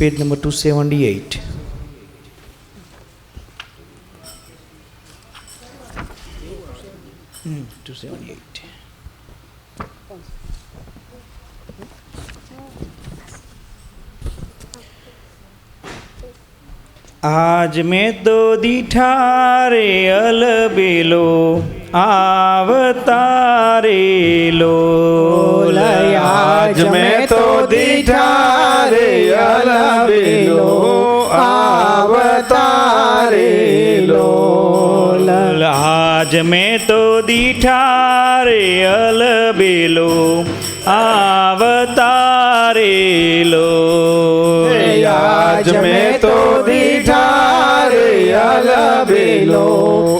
Page number 278. Hmm, 278. आज मैं तो दीठा रे अलबेलो आवतारे लो। आज मैं तो दीठा रे अलबेलो आवतारे लो। आज मैं तो दीठा रे अलबेलो आवतारे लो। आज मैं तो दीठा रे अलबेलो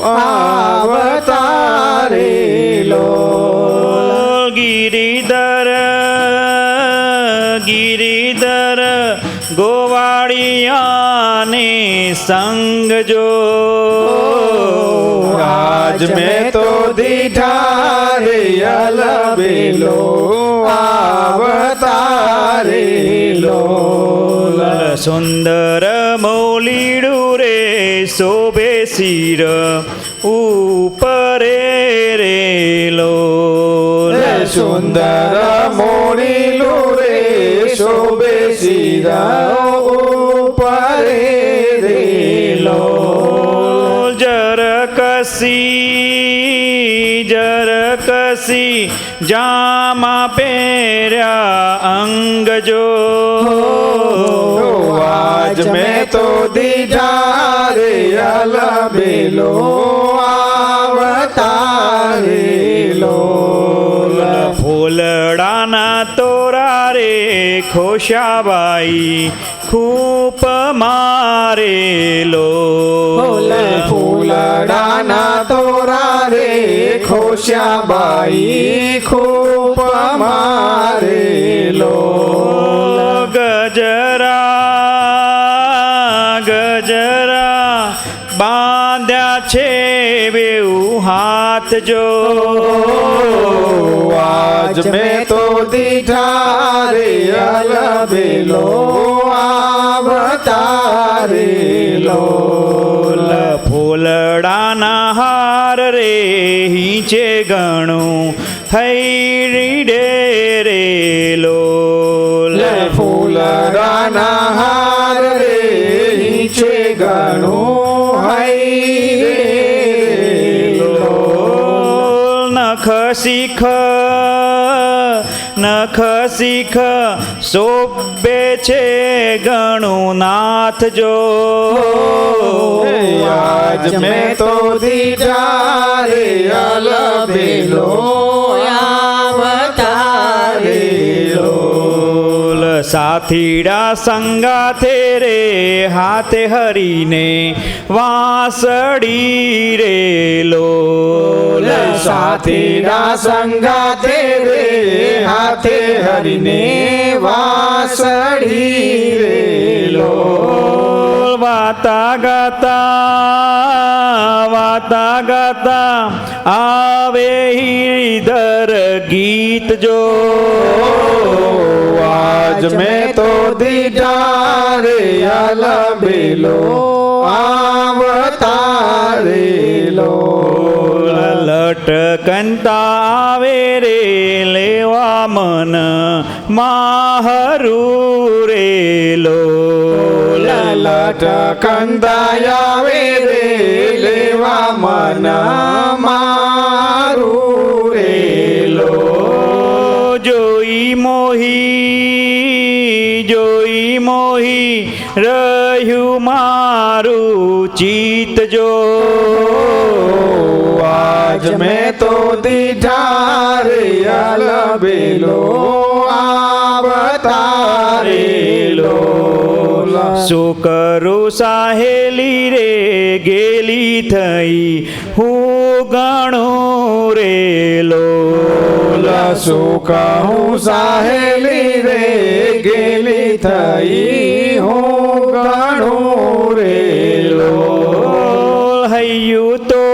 आवतारे लो। गिरिधर गिरिधर गोवाड़िया ने संग जो। आज मैं तो दीठा रे अलबेलो आवतारे लो। सुंदर मौलीडू रे शोभे सिर ऊपरे रे लो। सुंदर मोड़ीलू रे शोभे सिरा ऊपरे रे लो। जरकसी जामा पेरा अंग जो। आज मैं तो दीठा रे अलबेलो आवतारे लो। फूलडाना तोरा रे खोशाबाई खूप मारे लो। फूलडाना तोरा रे खोशाबाई खूप मारे लो। गजरा गजरा बांध्या छे बेऊ हाथ जो। आज मैं तो दीठा रे अलबेलो आवतारे लो। फूलडाना हार रे हीचे गणु हईरी डे रे लो। फूलडाना हार रे हीचे गणु हईरे लो। नख शिख शोभे छे गणु नाथ जो। आज मैं तो दीठा रे अलबेलो आवतारे लो। साथीड़ा संगाथे रे हाथे हरीने वासड़ी रे लो। साथीड़ा संगाथे रे हाथे हरीने वासड़ी रे लो। वाता गाता आवे हीधर गीत जो। आज मैं तो दीठा रे अलबेलो आवतारे लो। लटकंता आवे रे लेवा मन माहरू रे लो। लटकंता आवे रे लेवा मन मारू रे लो। जोई मोही रहु मारू चित जो। आज मैं तो दीठा रे अलबेलो आवतारे लो। सो करू साहेली रे गेली थई હું ગણું રેલો શું કહું સાહેલી રે ગેલી થઈ હું ગણું રેલો હૈયું તો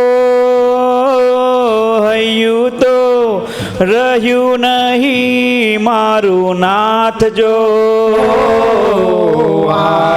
રહ્યું નહીં મારું નાથ જો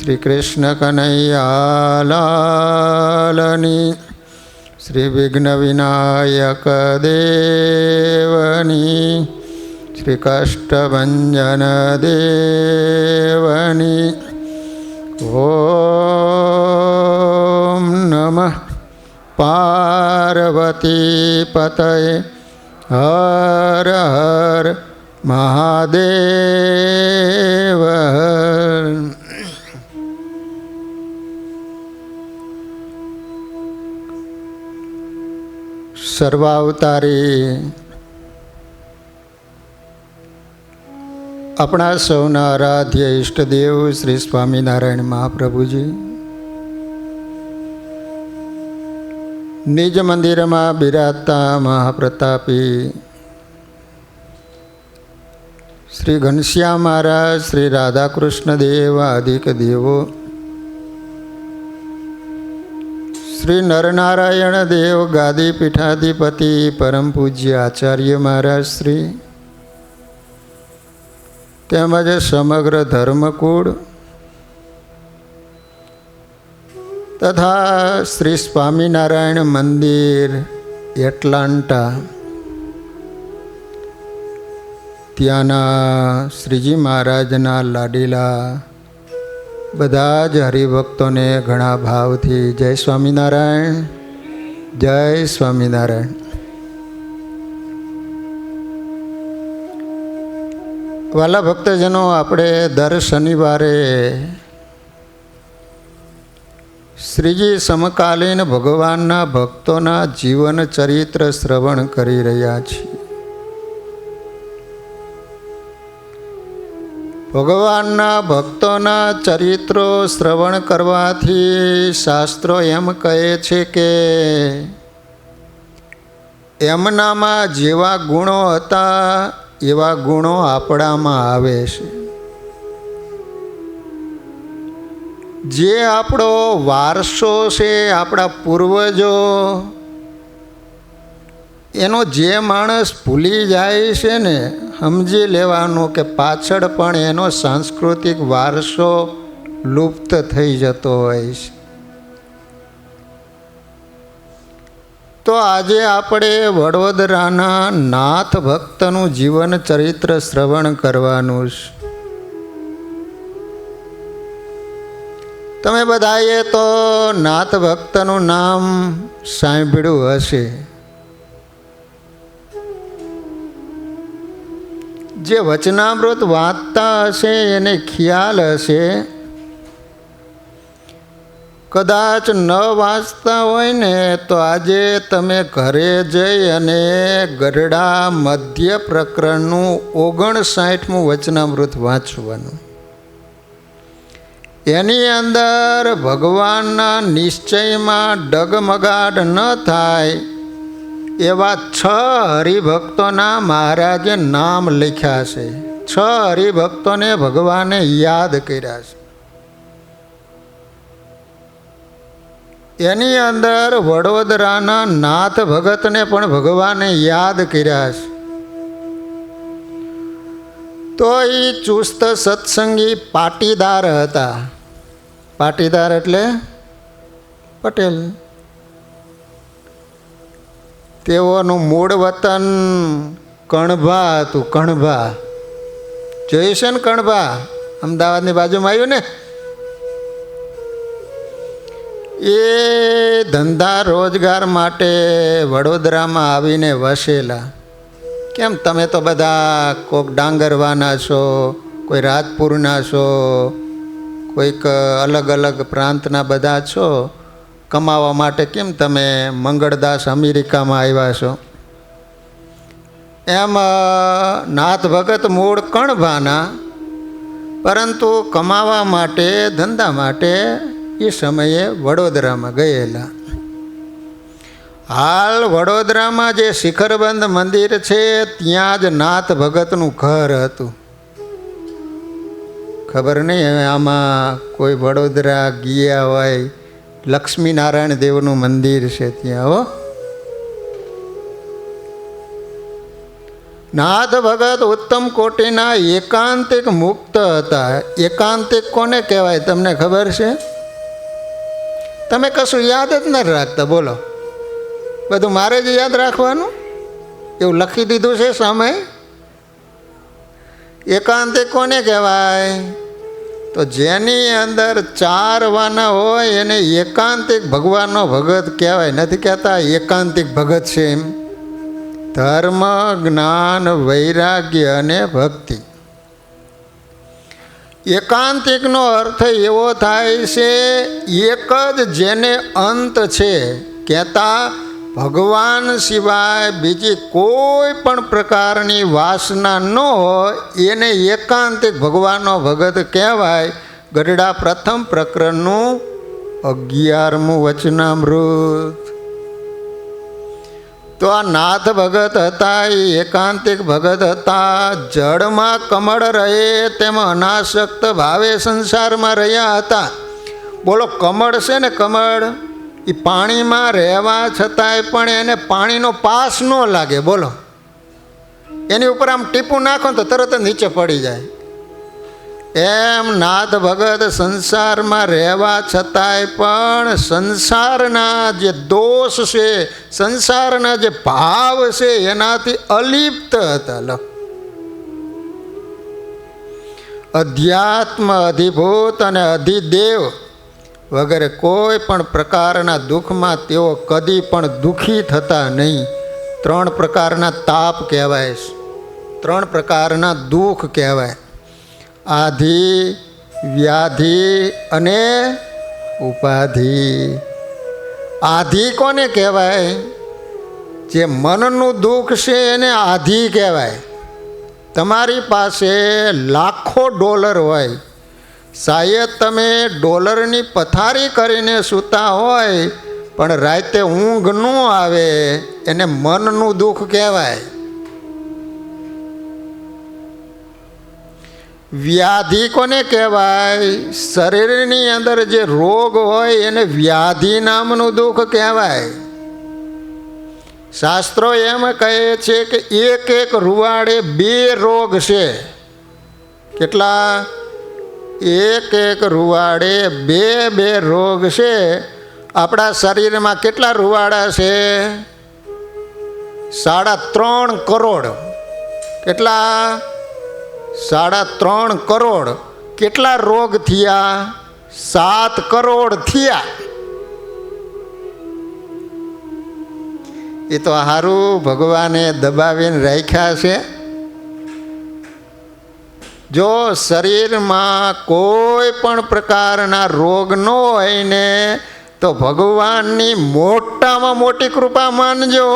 શ્રી કૃષ્ણ કનૈયાલાલની, શ્રી વિઘ્ન વિનાયક દેવની, શ્રી કષ્ટભંજન દેવની. ઓમ નમઃ પાર્વતી પતયે. હર હર મહાદેવ. સર્વાવતારી આપણા સૌના આરાધ્ય ઈષ્ટદેવ શ્રી સ્વામિનારાયણ મહાપ્રભુજી નિજ મંદિરમાં બિરાજતા મહાપ્રતાપી શ્રી ઘનશ્યામ મહારાજ, શ્રી રાધાકૃષ્ણ દેવ આદિક દેવો, શ્રી નરનારાયણ દેવ ગાદી પીઠાધિપતિ પરમ પૂજ્ય આચાર્ય મહારાજ શ્રી, તેમજ સમગ્ર ધર્મકુળ તથા શ્રી સ્વામિનારાયણ મંદિર એટલાન્ટા, ત્યાંના શ્રીજી મહારાજના લાડીલા બધા જ હરિભક્તોને ઘણા ભાવથી જય સ્વામિનારાયણ, જય સ્વામિનારાયણ. વાલા ભક્તજનો, આપણે દર શનિવારે શ્રીજી સમકાલીન ભગવાનના ભક્તોના જીવન ચરિત્ર શ્રવણ કરી રહ્યા છીએ. ભગવાનના ભક્તોના ચરિત્રો શ્રવણ કરવાથી શાસ્ત્રો એમ કહે છે કે એમનામાં જેવા ગુણો હતા એવા ગુણો આપણામાં આવે છે. જે આપણો વારસો છે, આપણા પૂર્વજો, એનો જે માણસ ભૂલી જાય છે ને, સમજી લેવાનું કે પાછળ પણ એનો સાંસ્કૃતિક વારસો લુપ્ત થઈ જતો હોય છે. તો આજે આપણે વડોદરાના નાથ ભક્તનું જીવન ચરિત્ર શ્રવણ કરવાનું છે. તમે બધાએ તો નાથ ભક્તનું નામ સાંભળ્યું હશે. જે વચનામૃત વાંચતા હશે એને ખ્યાલ હશે. કદાચ ન વાંચતા હોય ને તો આજે તમે ઘરે જઈ અને ગરડા મધ્ય પ્રકરણનું 59મું વચનામૃત વાંચવાનું. એની અંદર ભગવાનના નિશ્ચયમાં ડગમગાટ ન થાય એવા 6 હરિભક્તોના મહારાજે નામ લખ્યા છે. 6 હરિભક્તોને ભગવાને યાદ કર્યા છે. એની અંદર વડોદરાના નાથ ભગતને પણ ભગવાને યાદ કર્યા છે. તો એ ચુસ્ત સત્સંગી પાટીદાર હતા. પાટીદાર એટલે પટેલ. તેઓનું મૂળ વતન કણભા હતું. કણભા જોયું છે ને? કણભા અમદાવાદની બાજુમાં આવ્યું ને. એ ધંધા રોજગાર માટે વડોદરામાં આવીને વસેલા. કેમ, તમે તો બધા કોઈક ડાંગરવાના છો, કોઈ રાજપુરના છો, કોઈક અલગ અલગ પ્રાંતના બધા છો. કમાવા માટે કેમ તમે મંગળદાસ અમેરિકામાં આવ્યા છો? એમ નાથ ભગત મૂળ કણભાના, પરંતુ કમાવા માટે, ધંધા માટે એ સમયે વડોદરામાં ગયેલા. હાલ વડોદરામાં જે શિખરબંધ મંદિર છે ત્યાં જ નાથ ભગતનું ઘર હતું. ખબર નહીં આમાં કોઈ વડોદરા ગયા હોય. લક્ષ્મીનારાયણ દેવનું મંદિર છે ત્યાં. હો, નાથ ભગત ઉત્તમ કોટીના એકાંતિક મુક્ત હતા. એકાંતિક કોને કહેવાય તમને ખબર છે? તમે કશું યાદ જ નથી રાખતા, બોલો. બધું મારે જ યાદ રાખવાનું એવું લખી દીધું છે સામે. એકાંતિક કોને કહેવાય? તો જેની અંદર 4 વાના હોય એને એકાંતિક ભગવાનનો ભગત કહેવાય. નથી કહેતા એકાંતિક ભગત છે એમ. ધર્મ, જ્ઞાન, વૈરાગ્ય અને ભક્તિ. એકાંતિકનો અર્થ એવો થાય છે એક જ જેને અંત છે, કહેતા ભગવાન સિવાય બીજી કોઈ પણ પ્રકારની વાસના ન હોય એને એકાંતિક ભગવાનનો ભગત કહેવાય. ગઢડા પ્રથમ પ્રકરણનું 11મું વચનામૃત. તો આ નાથ ભગત હતા એ એકાંતિક ભગત હતા. જળમાં કમળ રહે તેમાં અનાસક્ત ભાવે સંસારમાં રહ્યા હતા. બોલો, કમળ છે ને, કમળ એ પાણીમાં રહેવા છતાંય પણ એને પાણીનો પાસ ન લાગે. બોલો, એની ઉપર આમ ટીપું નાખો તો તરત જ નીચે પડી જાય. એમ નાથ ભગત સંસારમાં રહેવા છતાંય પણ સંસારના જે દોષ છે, સંસારના જે ભાવ છે એનાથી અલિપ્ત હતા. લો, અધ્યાત્મ, અધિભૂત અને અધિદેવ વગેરે કોઈ પણ પ્રકારના દુઃખમાં તેઓ કદી પણ દુઃખી થતા નહીં. 3 પ્રકારના તાપ કહેવાય, 3 પ્રકારના દુઃખ કહેવાય: આધિ, વ્યાધિ અને ઉપાધિ. આધિ કોને કહેવાય? જે મનનું દુઃખ છે એને આધિ કહેવાય. તમારી પાસે લાખો ડોલર હોય, શાયદ તમે ડોલરની પથારી કરીને સૂતા હોય પણ રાતે ઊંઘ ન આવે, એને મનનું દુઃખ કહેવાય. વ્યાધિ કોને કહેવાય? શરીરની અંદર જે રોગ હોય એને વ્યાધિ નામનું દુઃખ કહેવાય. શાસ્ત્રો એમ કહે છે કે એક રૂવાડે 2 રોગ છે. કેટલા? એક રૂવાડે 2 રોગ છે. આપણા શરીરમાં કેટલા રૂવાડા છે? 3.5 કરોડ. કેટલા? 3.5 કરોડ. કેટલા રોગ થયા? 7 કરોડ થયા. એ તો સારું ભગવાને દબાવીને રાખ્યા છે. જો શરીરમાં કોઈ પણ પ્રકારના રોગ ન હોય ને તો ભગવાનની મોટામાં મોટી કૃપા માનજો.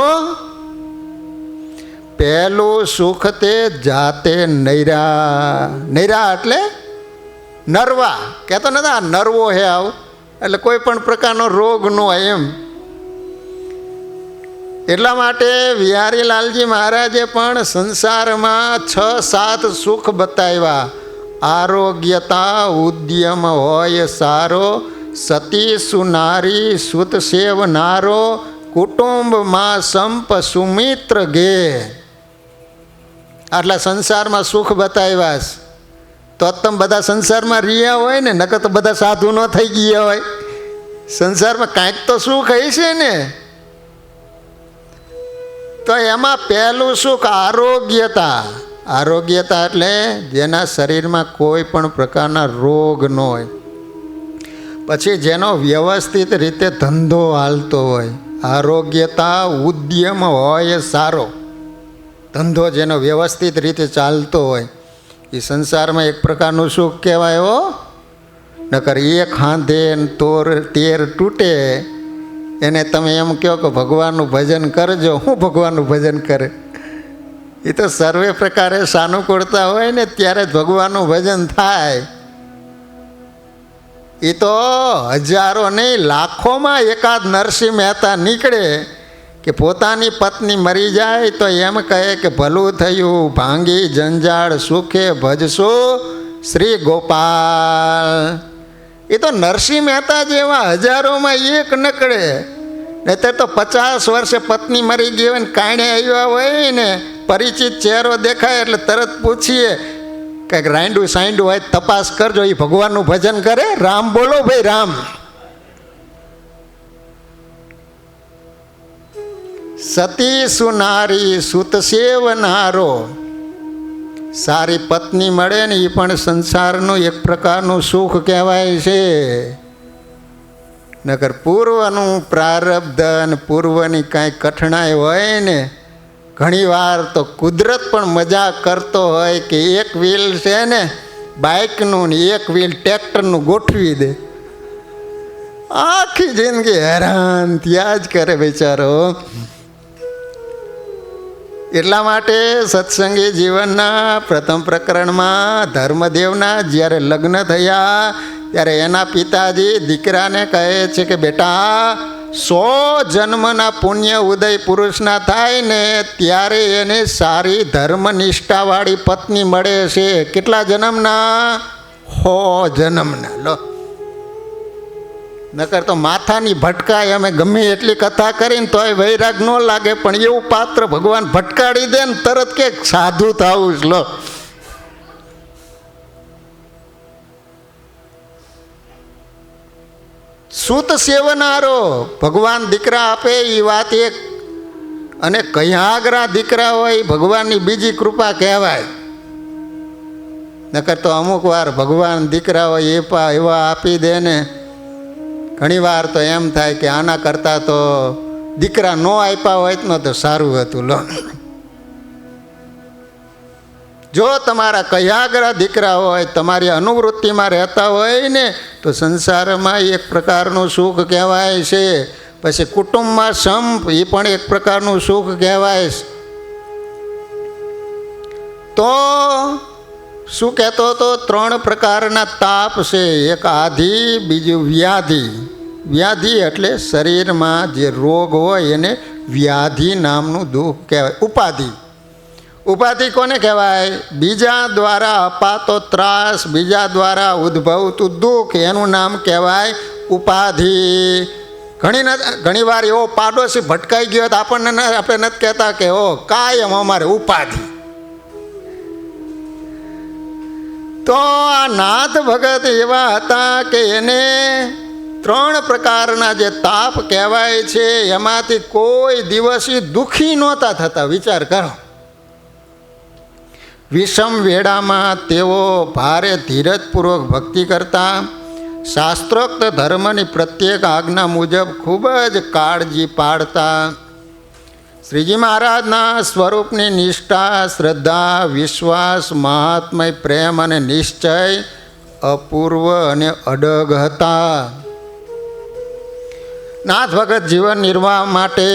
પહેલું સુખ તે જાતે નૈરા. નૈરા એટલે નરવા. કહેતો નથી આ નરવો હે આવ, એટલે કોઈ પણ પ્રકારનો રોગ ન હોય એમ. એટલા માટે વિહારીલાલજી મહારાજે પણ સંસારમાં 6-7 સુખ બતાવ્યા. આરોગ્યતા, ઉદ્યમ હોય સારો, સતી સુનારી સુત સેવનારો, કુટુંબમાં સંપ સુમિત્ર ગે. આટલા સંસારમાં સુખ બતાવ્યા છે. તો તમે બધા સંસારમાં રહ્યા હોય ને, નકર તો બધા સાધુ ન થઈ ગયા હોય. સંસારમાં કાંઈક તો સુખ હશે ને. તો એમાં પહેલું સુખ આરોગ્યતા. આરોગ્યતા એટલે જેના શરીરમાં કોઈ પણ પ્રકારના રોગ ન હોય. પછી જેનો વ્યવસ્થિત રીતે ધંધો હાલતો હોય. આરોગ્યતા, ઉદ્યમ હોય સારો, ધંધો જેનો વ્યવસ્થિત રીતે ચાલતો હોય, એ સંસારમાં એક પ્રકારનું સુખ કહેવાય. હો, નકર એક હાંધે તેર તૂટે એને તમે એમ કહો કે ભગવાનનું ભજન કરજો. હું ભગવાનનું ભજન કરે? એ તો સર્વે પ્રકારે સાનુકૂળતા હોય ને ત્યારે જ ભગવાનનું ભજન થાય. એ તો હજારો નહીં, લાખોમાં એકાદ નરસિંહ મહેતા નીકળે કે પોતાની પત્ની મરી જાય તો એમ કહે કે ભલું થયું, ભાંગી જંજાળ સુખે ભજશો શ્રી ગોપાલ. એ તો નરસિંહ મહેતા જેવા હજારોમાં એક નકળે. નહીતર તો 50 વર્ષે પત્ની મરી ગઈ હોય ને કાંઈ આવ્યા હોય ને પરિચિત ચહેરો દેખાય એટલે તરત પૂછીએ કંઈક રાંડું સાંડું હોય તપાસ કરજો, એ ભગવાનનું ભજન કરે? રામ બોલો ભાઈ, રામ. સતી સુનારી સુત સેવનારો, સારી પત્ની મળે ને એ પણ સંસારનું એક પ્રકારનું સુખ કહેવાય છે. નકર પૂર્વનું પ્રારબ્ધ અને પૂર્વની કાંઈ કઠણાઈ હોય ને, ઘણીવાર તો કુદરત પણ મજા કરતો હોય કે એક વ્હીલ છે ને બાઇકનું ને એક વ્હીલ ટ્રેક્ટરનું ગોઠવી દે, આખી જિંદગી હેરાન થયા જ કરે બિચારો. એટલા માટે સત્સંગી જીવનના પ્રથમ પ્રકરણમાં ધર્મદેવના જ્યારે લગ્ન થયા ત્યારે એના પિતાજી દીકરાને કહે છે કે બેટા, 100 જન્મના પુણ્ય ઉદય પુરુષના થાય ને ત્યારે એને સારી ધર્મનિષ્ઠાવાળી પત્ની મળે છે. કેટલા જન્મના? 100 જન્મના. લો, નકર તો માથાની ભટકાય. અમે ગમે એટલી કથા કરીને તોય વૈરાગ ન લાગે, પણ એવું પાત્ર ભગવાન ભટકાડી દે ને તરત કે સાધુ થાવું જ. લો, સૂત સેવનારો, ભગવાન દીકરા આપે એ વાત એક, અને કયાગરા દીકરા હોય ભગવાનની બીજી કૃપા કહેવાય. નકર તો અમુક વાર ભગવાન દીકરા હોય એવા આપી દે ને, ઘણીવાર તો એમ થાય કે આના કરતાં તો દીકરા ન આપ્યા હોય તો સારું હતું. લો, જો તમારા કયાગરા દીકરા હોય, તમારી અનુવૃત્તિમાં રહેતા હોય ને, તો સંસારમાં એક પ્રકારનું સુખ કહેવાય છે. પછી કુટુંબમાં સંપ, એ પણ એક પ્રકારનું સુખ કહેવાય. તો શું કહેતો હતો? 3 પ્રકારના તાપ છે. એક આધિ, બીજું વ્યાધિ. વ્યાધિ એટલે શરીરમાં જે રોગ હોય એને વ્યાધિ નામનું દુઃખ કહેવાય. ઉપાધિ, ઉપાધિ કોને કહેવાય? બીજા દ્વારા અપાતો ત્રાસ, બીજા દ્વારા ઉદ્ભવતું દુઃખ, એનું નામ કહેવાય ઉપાધિ. ઘણીવાર એવો પાડોશી ભટકાઈ ગયો તો આપણે નથી કહેતા કે ઓ કાયમ અમારે ઉપાધિ. તો આ નાથ ભગત એવા હતા કે એને 3 પ્રકારના જે તાપ કહેવાય છે એમાંથી કોઈ દિવસ દુઃખી નહોતા થતા. વિચાર કરો. વિષમ વેળામાં તેઓ ભારે ધીરજપૂર્વક ભક્તિ કરતા, શાસ્ત્રોક્ત ધર્મની પ્રત્યેક આજ્ઞા મુજબ ખૂબ જ કાળજી પાડતા. શ્રીજી મહારાજના સ્વરૂપની નિષ્ઠા, શ્રદ્ધા, વિશ્વાસ, મહાત્મય, પ્રેમ અને નિશ્ચય અપૂર્વ અને અડગ હતા. નાથ ભગત જીવન નિર્વાહ માટે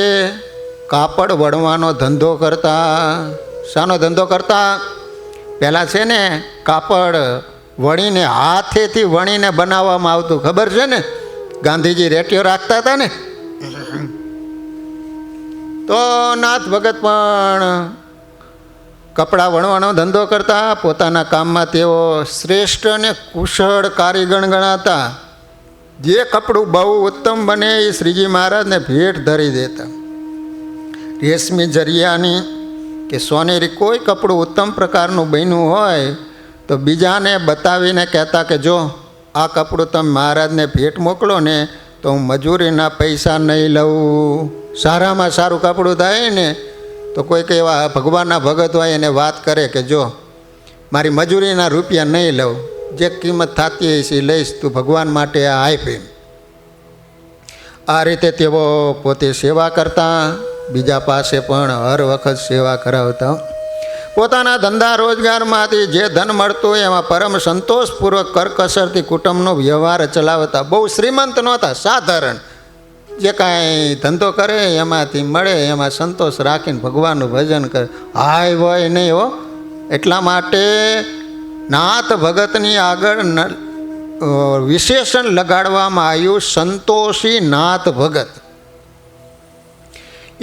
કાપડ વણવાનો ધંધો કરતા. શાનો ધંધો કરતા? પહેલાં છે ને કાપડ વણીને હાથેથી વણીને બનાવવામાં આવતું, ખબર છે ને? ગાંધીજી રેટીઓ રાખતા હતા ને, તો નાથ ભગત પણ કપડાં વણવાનો ધંધો કરતા. પોતાના કામમાં તેઓ શ્રેષ્ઠ અને કુશળ કારીગર ગણાતા. જે કપડું બહુ ઉત્તમ બને એ શ્રીજી મહારાજને ભેટ ધરી દેતા. રેશમી જરિયાની કે સોનેરી કોઈ કપડું ઉત્તમ પ્રકારનું બન્યું હોય તો બીજાને બતાવીને કહેતા કે જો આ કપડું તમે મહારાજને ભેટ મોકલો ને તો હું મજૂરીના પૈસા નહીં લઉં. સારામાં સારું કપડું થાય ને તો કોઈક એવા ભગવાનના ભગત હોય એને વાત કરે કે જો મારી મજૂરીના રૂપિયા નહીં લઉં, જે કિંમત થતી હોય છે એ લઈશ, તું ભગવાન માટે આ આપે. આ રીતે તેઓ પોતે સેવા કરતા, બીજા પાસે પણ હર વખત સેવા કરાવતા. પોતાના ધંધા રોજગારમાંથી જે ધન મળતું એમાં પરમ સંતોષપૂર્વક કરકસરથી કુટુંબનો વ્યવહાર ચલાવતા. બહુ શ્રીમંત નહોતા, સાધારણ. જે કાંઈ ધંધો કરે એમાંથી મળે એમાં સંતોષ રાખીને ભગવાનનું ભજન કરે. હાય હોય નહીં હો. એટલા માટે નાથ ભગતની આગળ વિશેષણ લગાડવામાં આવ્યું સંતોષી નાથ ભગત.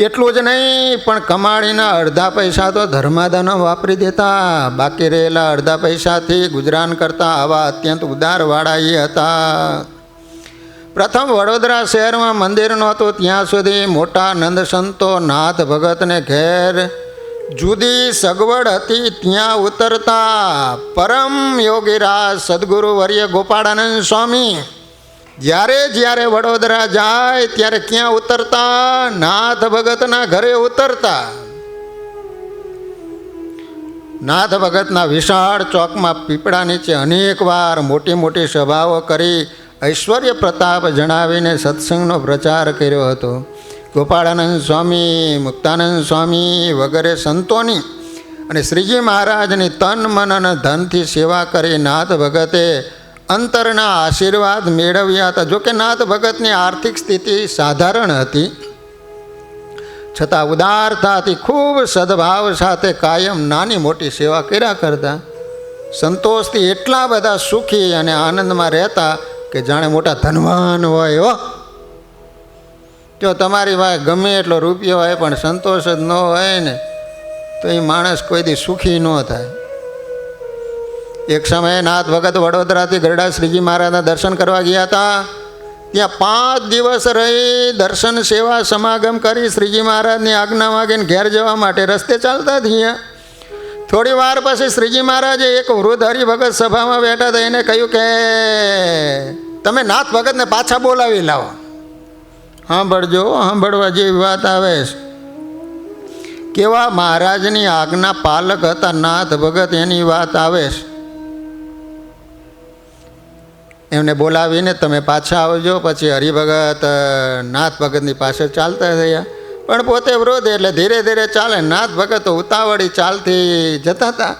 એટલું જ નહીં પણ કમાણીના અડધા પૈસા તો ધર્માદાનો વાપરી દેતા. બાકી રહેલા અડધા પૈસાથી ગુજરાન કરતા આવા અત્યંત ઉદારવાળા એ હતા. પ્રથમ વડોદરા શહેરમાં મંદિર નહોતું ત્યાં સુધી મોટા નંદ સંતો નાથ ભગતને ઘેર જુદી સગવડ હતી ત્યાં ઉતરતા પરમ યોગીરાજ સદગુરુ વર્ય ગોપાળાનંદ સ્વામી જ્યારે વડોદરા જાય ત્યારે ક્યાં ઉતરતા? નાથ ભગતના ઘરે ઉતરતા. નાથ ભગતના વિશાળ ચોકમાં પીપળા નીચે અનેક વાર મોટી મોટી સભાઓ કરી ઐશ્વર્ય પ્રતાપ જણાવીને સત્સંગનો પ્રચાર કર્યો હતો. ગોપાળાનંદ સ્વામી, મુક્તાનંદ સ્વામી વગેરે સંતોની અને શ્રીજી મહારાજની તન મન અને ધનથી સેવા કરી નાથ ભગતે અંતરના આશીર્વાદ મેળવ્યા હતા. જોકે નાથ ભગતની આર્થિક સ્થિતિ સાધારણ હતી, છતાં ઉદારતાથી ખૂબ સદભાવ સાથે કાયમ નાની મોટી સેવા કર્યા કરતા. સંતોષથી એટલા બધા સુખી અને આનંદમાં રહેતા કે જાણે મોટા ધનવાન હોય. હો, જો તમારી પાસે ગમે એટલો રૂપિયો હોય પણ સંતોષ જ ન હોય ને તો એ માણસ કોઈ દી સુખી ન થાય. એક સમયે નાથ ભગત વડોદરાથી ગરડા શ્રીજી મહારાજના દર્શન કરવા ગયા હતા. ત્યાં 5 દિવસ રહી દર્શન સેવા સમાગમ કરી શ્રીજી મહારાજની આજ્ઞા માગીને ઘેર જવા માટે રસ્તે ચાલતા થયા. થોડી વાર પછી શ્રીજી મહારાજે એક વૃદ્ધ હરિભગત સભામાં બેઠા હતા. એને કહ્યું કે તમે નાથ ભગતને પાછા બોલાવી લાવો. સાંભળજો, સાંભળવા જેવી વાત આવે છે. કેવા મહારાજની આજ્ઞા પાલક હતા નાથ ભગત, એની વાત આવે છે. એમને બોલાવીને તમે પાછા આવજો. પછી હરિભગત નાથ ભગતની પાસે ચાલતા થયા, પણ પોતે વૃદ્ધ એટલે ધીરે ધીરે ચાલે. નાથ ભગત તો ઉતાવળી ચાલતી જતા હતા.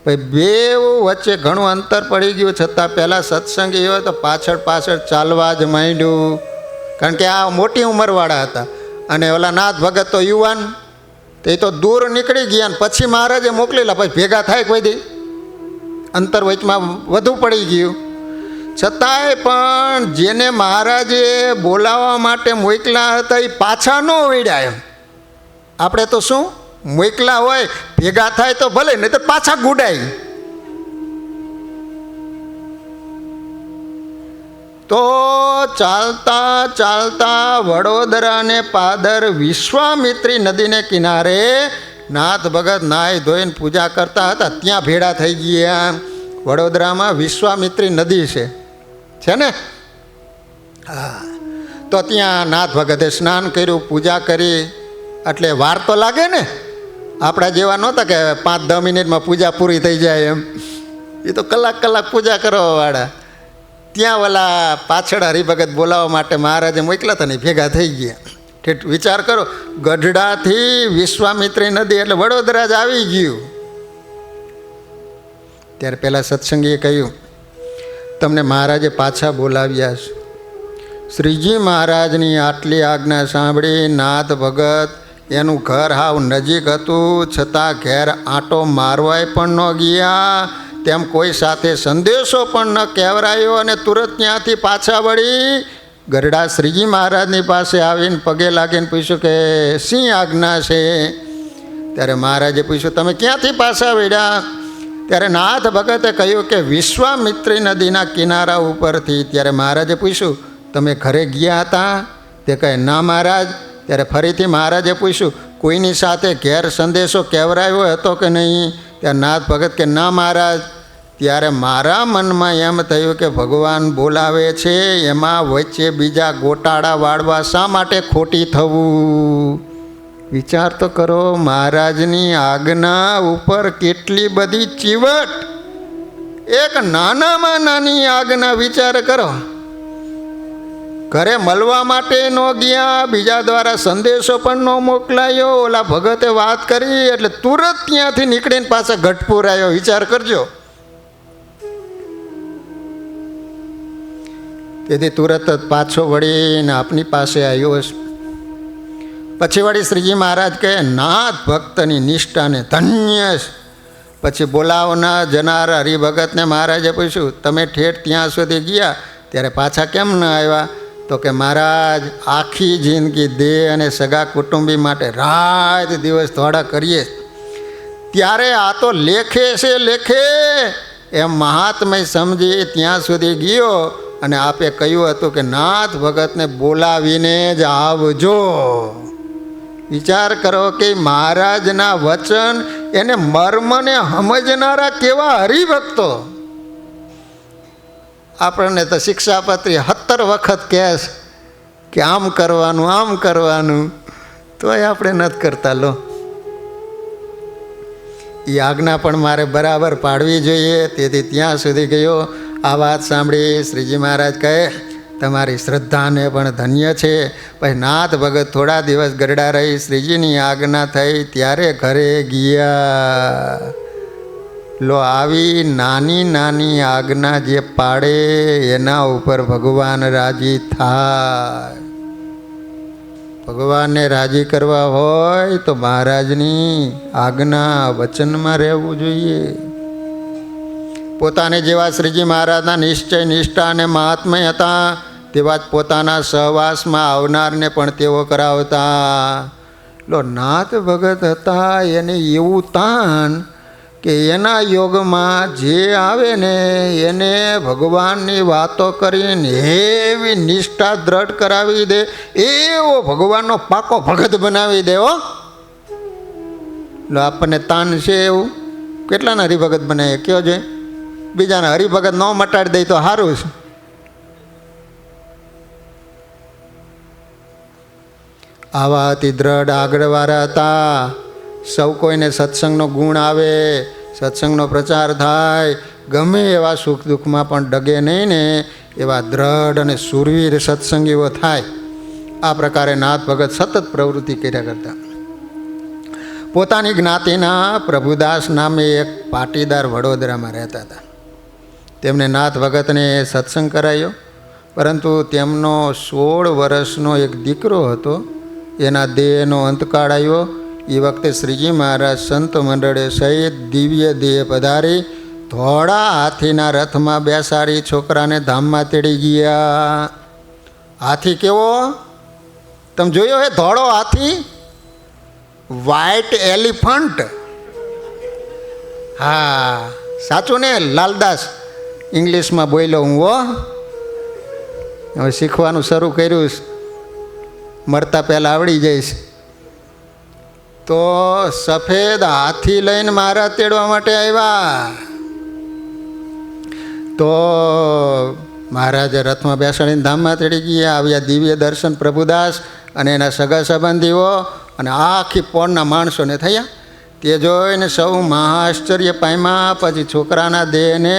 ભાઈ બેવ વચ્ચે ઘણું અંતર પડી ગયું, છતાં પહેલાં સત્સંગી હોય તો પાછળ પાછળ ચાલવા જ માંડ્યું. કારણ કે આ મોટી ઉંમરવાળા હતા અને ઓલા નાથ ભગત તો યુવાન, તે તો દૂર નીકળી ગયા ને પછી મહારાજે મોકલેલા. પછી ભેગા થાય કોઈ દી, અંતર વચમાં વધુ પડી ગયું. છતાંય પણ જેને મહારાજે બોલાવવા માટે મોકલા હતા એ પાછા ન વળ્યા. એમ આપણે તો શું મોકલા હોય ભેગા થાય તો ભલે, નહીં તો પાછા ગુડાય. તો ચાલતા ચાલતા વડોદરાને પાદર વિશ્વામિત્રી નદીને કિનારે નાથ ભગત નાહી ધોઈને પૂજા કરતા હતા. ત્યાં ભેળા થઈ ગયા. વડોદરામાં વિશ્વામિત્રી નદી છે ને? હા. તો ત્યાં નાથ ભગતે સ્નાન કર્યું, પૂજા કરી. એટલે વાર તો લાગે ને, આપણા જેવા નહોતા કે 5-10 મિનિટમાં પૂજા પૂરી થઈ જાય એમ. એ તો કલાક પૂજા કરવાવાળા. ત્યાં ઓલા પાછળ હરિભગત બોલાવવા માટે મહારાજે મોકલા હતા ને ભેગા થઈ ગયા. ઠેઠ વિચાર કરો, ગઢડાથી વિશ્વામિત્રી નદી એટલે વડોદરા જ આવી ગયું. ત્યારે પહેલાં સત્સંગીએ કહ્યું, તમને મહારાજે પાછા બોલાવ્યા છે. શ્રીજી મહારાજની આટલી આજ્ઞા સાંભળી નાથ ભગત, એનું ઘર હાવ નજીક હતું છતાં ઘેર આંટો મારવાય પણ ન ગયા, તેમ કોઈ સાથે સંદેશો પણ ન કહેવરાયો અને તુરત ત્યાંથી પાછા વળી ગરડા શ્રીજી મહારાજની પાસે આવીને પગે લાગીને પૂછ્યું કે શી આજ્ઞા છે? ત્યારે મહારાજે પૂછ્યું તમે ક્યાંથી પાછા વળ્યા? ત્યારે નાથ ભગતે કહ્યું કે વિશ્વામિત્રી નદીના કિનારા ઉપરથી. ત્યારે મહારાજે પૂછ્યું તમે ઘરે ગયા હતા? તે કહે ના મહારાજ. ત્યારે ફરીથી મહારાજે પૂછ્યું કોઈની સાથે ઘેર સંદેશો કહેવરાયો હતો કે નહીં? ત્યારે નાથ ભગત કે ના મહારાજ. ત્યારે મારા મનમાં એમ થયું કે ભગવાન બોલાવે છે, એમાં વચ્ચે બીજા ગોટાળા વાળવા શા માટે ખોટી થવું? વિચાર તો કરો, મહારાજની આજ્ઞા ઉપર કેટલી બધી ચીવટ. એક નાનામાં નાની આજ્ઞા વિચાર કરો. ઘરે મળવા માટે ન ગયા, બીજા દ્વારા સંદેશો પણ ન મોકલાયો. ઓલા ભગતે વાત કરી એટલે તુરત ત્યાંથી નીકળીને પાછા ગઢપુર આવ્યો. વિચાર કરજો. તેથી તુરત જ પાછો વળીને આપની પાસે આવ્યો હશે. પછી વળી શ્રીજી મહારાજ કહે નાથ ભક્તની નિષ્ઠાને ધન્ય. પછી બોલાવના જનાર હરિભગતને મહારાજે પૂછ્યું તમે ઠેઠ ત્યાં સુધી ગયા ત્યારે પાછા કેમ ન આવ્યા? તો કે મહારાજ આખી જિંદગી દેહ અને સગા કુટુંબી માટે રાત દિવસ ધોળા કરીએ, ત્યારે આ તો લેખે છે લેખે એમ મહાત્મય સમજી ત્યાં સુધી ગયો. અને આપે કહ્યું હતું કે નાથ ભગતને બોલાવીને જ આવજો. વિચાર કરો કે મહારાજના વચન એને મર્મને સમજનારા કેવા હરિભક્તો. આપણને તો શિક્ષાપત્રી 17 વખત કહે કે આમ કરવાનું તોય આપણે નથી કરતા. લો, એ આજ્ઞા પણ મારે બરાબર પાડવી જોઈએ. તેથી ત્યાં સુધી ગયો. આ વાત સાંભળી શ્રીજી મહારાજ કહે તમારી શ્રદ્ધાને પણ ધન્ય છે. પછી નાથ ભગત થોડા દિવસ ગરડા રહી શ્રીજીની આજ્ઞા થઈ ત્યારે ઘરે ગયા. લો, આવી નાની નાની આજ્ઞા જે પાડે એના ઉપર ભગવાન રાજી થાય. ભગવાનને રાજી કરવા હોય તો મહારાજની આજ્ઞા વચનમાં રહેવું જોઈએ. પોતાને જેવા શ્રીજી મહારાજના નિશ્ચય, નિષ્ઠા અને મહાત્મય હતા તેવા જ પોતાના સહવાસમાં આવનારને પણ તેઓ કરાવતા. લો, નાથ ભગત હતા એને એવું તાન કે એના યોગમાં જે આવે ને એને ભગવાનની વાતો કરીને એવી નિષ્ઠા દ્રઢ કરાવી દે, એવો ભગવાનનો પાકો ભગત બનાવી દે. હો, લો, આપણને તાન છે એવું? કેટલાના હરિભગત બનાવે કયો છે? બીજાના હરિભગત ન મટાડી દે તો સારું છે. આવા અતિ દ્રઢ આગળવાળા હતા. સૌ કોઈને સત્સંગનો ગુણ આવે, સત્સંગનો પ્રચાર થાય, ગમે એવા સુખ દુઃખમાં પણ ડગે નહીં ને એવા દ્રઢ અને સુરવીર સત્સંગીઓ થાય. આ પ્રકારે નાથ ભગત સતત પ્રવૃત્તિ કર્યા કરતા. પોતાની જ્ઞાતિના પ્રભુદાસ નામે એક પાટીદાર વડોદરામાં રહેતા હતા. તેમને નાથ ભગતને સત્સંગ કરાયો, પરંતુ તેમનો 16 વર્ષનો એક દીકરો હતો. એના દેહનો અંતકાળ આવ્યો. એ વખતે શ્રીજી મહારાજ સંત મંડળે સહિત દિવ્ય દેહ પધારી ધોળા હાથીના રથમાં બેસાડી છોકરાને ધામમાં તેડી ગયા. હાથી કેવો? તમે જોયો હે ધોળો હાથી? White elephant. હા, સાચું ને? લાલદાસ ઇંગ્લિશમાં બોલ્યો હું. હો, હવે શીખવાનું શરૂ કર્યું. મરતા પહેલાં આવડી જઈશ. તો સફેદ હાથી લઈને મારા તેડવા માટે આવ્યા. તો મહારાજે રથમાં બેસાડીને ધામમાં તેડી ગયા. આવ્યા દિવ્ય દર્શન પ્રભુદાસ અને એના સગા સંબંધીઓ અને આખી પોળના માણસોને થયા. તે જોઈને સૌ મહાઆશ્ચર્ય પામ્યા. પછી છોકરાના દેહને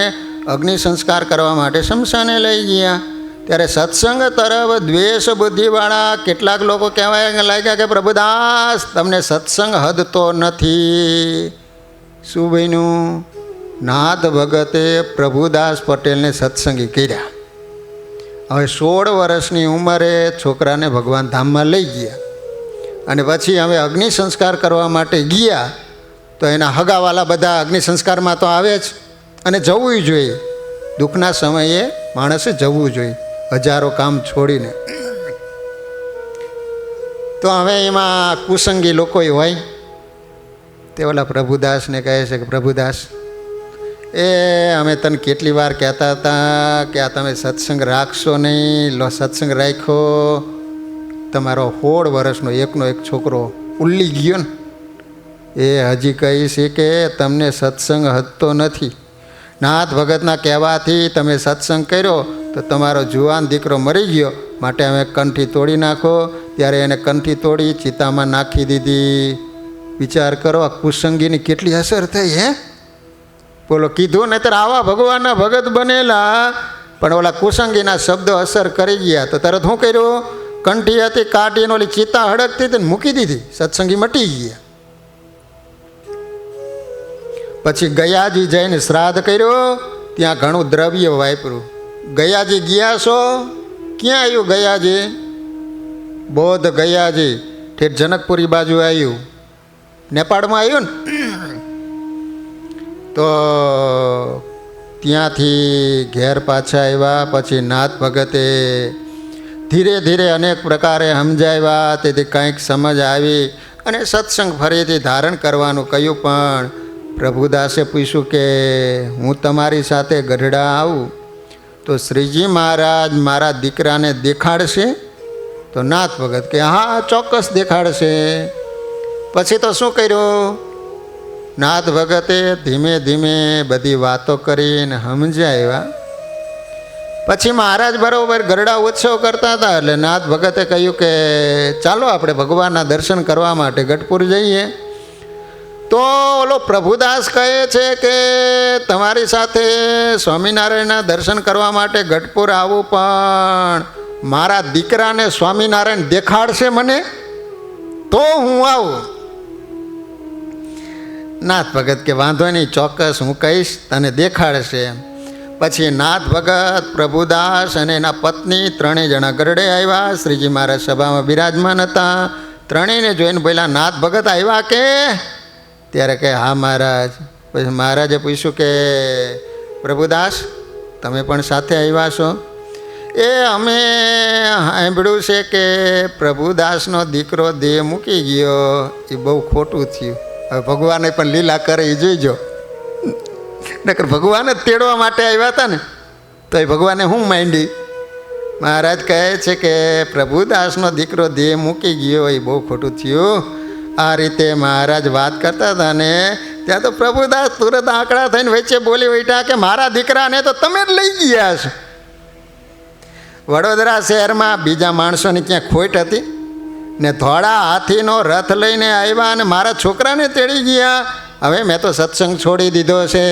અગ્નિ સંસ્કાર કરવા માટે શમશાને લઈ ગયા. ત્યારે સત્સંગ તરફ દ્વેષ બુદ્ધિવાળા કેટલાક લોકો કહેવાય લાગ્યા કે પ્રભુદાસ તમને સત્સંગ હદતો નથી. શું બન્યું? નાથ ભગતે પ્રભુદાસ પટેલને સત્સંગી કર્યા. હવે 16 વર્ષની ઉંમરે છોકરાને ભગવાન ધામમાં લઈ ગયા અને પછી હવે અગ્નિ સંસ્કાર કરવા માટે ગયા. તો એના હગાવાલા બધા અગ્નિ સંસ્કારમાં તો આવે જ અને જવું જોઈએ. દુઃખના સમયે માણસે જવું જોઈએ, હજારો કામ છોડીને. તો હવે એમાં કુસંગી લોકો હોય તે ઓલા પ્રભુદાસને કહે છે કે પ્રભુદાસ, અમે તને કેટલી વાર કહેતા હતા કે આ તમે સત્સંગ રાખશો નહીં. લો, સત્સંગ રાખ્યો. તમારો 16 વર્ષનો એકનો એક છોકરો ઉલ્લી ગયો ને, એ હજી કહી છે કે તમને સત્સંગ હદતો નથી. નાથ ભગતના કહેવાથી તમે સત્સંગ કર્યો તો તમારો જુવાન દીકરો મરી ગયો, માટે અમે કંઠી તોડી નાખો. ત્યારે એને કંઠી તોડી ચિતામાં નાખી દીધી. વિચાર કરો, આ કુસંગીની કેટલી અસર થઈ. હે, બોલો, કીધું નહીતર આવા ભગવાનના ભગત બનેલા, પણ ઓલા કુસંગીના શબ્દો અસર કરી ગયા. તો તરત શું કર્યું? કંઠી હતી કાઢીને ઓલી ચિતા હડકતી હતી મૂકી દીધી. સત્સંગી મટી ગયા. પછી ગયાજી જઈને શ્રાદ્ધ કર્યો. ત્યાં ઘણું દ્રવ્ય વાપર્યું. ગયાજી ગયા છો? ક્યાં આવ્યું ગયાજી? બોધ ગયાજી ઠેઠ જનકપુરી બાજુ આવ્યું, નેપાળમાં આવ્યું ને. તો ત્યાંથી ઘેર પાછા આવ્યા. પછી નાથ ભગતે ધીરે ધીરે અનેક પ્રકારે સમજાવ્યા. તેથી કંઈક સમજ આવી અને સત્સંગ ફરીથી ધારણ કરવાનું કહ્યું. પણ પ્રભુદાસે પૂછ્યું કે હું તમારી સાથે ગઢડા આવું તો શ્રીજી મહારાજ મારા દીકરાને દેખાડશે? તો નાથ ભગત કે હા, ચોક્કસ દેખાડશે. પછી તો શું કર્યું? નાથ ભગતે ધીમે ધીમે બધી વાતો કરીને સમજાવ્યા. પછી મહારાજ બરોબર ગરડા ઉત્સવ કરતા હતા એટલે નાથ ભગતે કહ્યું કે ચાલો આપણે ભગવાનના દર્શન કરવા માટે ગઢપુર જઈએ. તો ઓલો પ્રભુદાસ કહે છે કે તમારી સાથે સ્વામિનારાયણના દર્શન કરવા માટે ગઢપુર આવું, પણ મારા દીકરાને સ્વામિનારાયણ દેખાડશે મને તો હું આવું. નાથ ભગત કે વાંધો નહીં, ચોક્કસ હું કહીશ, તને દેખાડશે. પછી નાથ ભગત, પ્રભુદાસ અને એના પત્ની ત્રણેય જણા ગરડે આવ્યા. શ્રીજી મહારાજ સભામાં બિરાજમાન હતા. ત્રણેયને જોઈને બોલ્યા, નાથ ભગત આવ્યા કે? ત્યારે કે હા મહારાજ. પછી મહારાજે પૂછ્યું કે પ્રભુદાસ તમે પણ સાથે આવ્યા છો? એ અમે સાંભળ્યું છે કે પ્રભુદાસનો દીકરો દેહ મૂકી ગયો, એ બહુ ખોટું થયું. હવે ભગવાને પણ લીલા કરે એ જોઈજો. નકર ભગવાન જ તેડવા માટે આવ્યા હતા ને, તો એ ભગવાને હું માંડી. મહારાજ કહે છે કે પ્રભુદાસનો દીકરો દેહ મૂકી ગયો, એ બહુ ખોટું થયું. આ રીતે મહારાજ વાત કરતા હતા ને ત્યાં તો પ્રભુદાસ તુરંત આંકડા થઈને વચ્ચે બોલી ઉઠ્યા કે મારા દીકરાને તો તમે જ લઈ ગયા છો. વડોદરા શહેરમાં બીજા માણસોની ક્યાં ખોટ હતી ને ધોળા હાથીનો રથ લઈને આવ્યા અને મારા છોકરાને તેડી ગયા. હવે મેં તો સત્સંગ છોડી દીધો છે.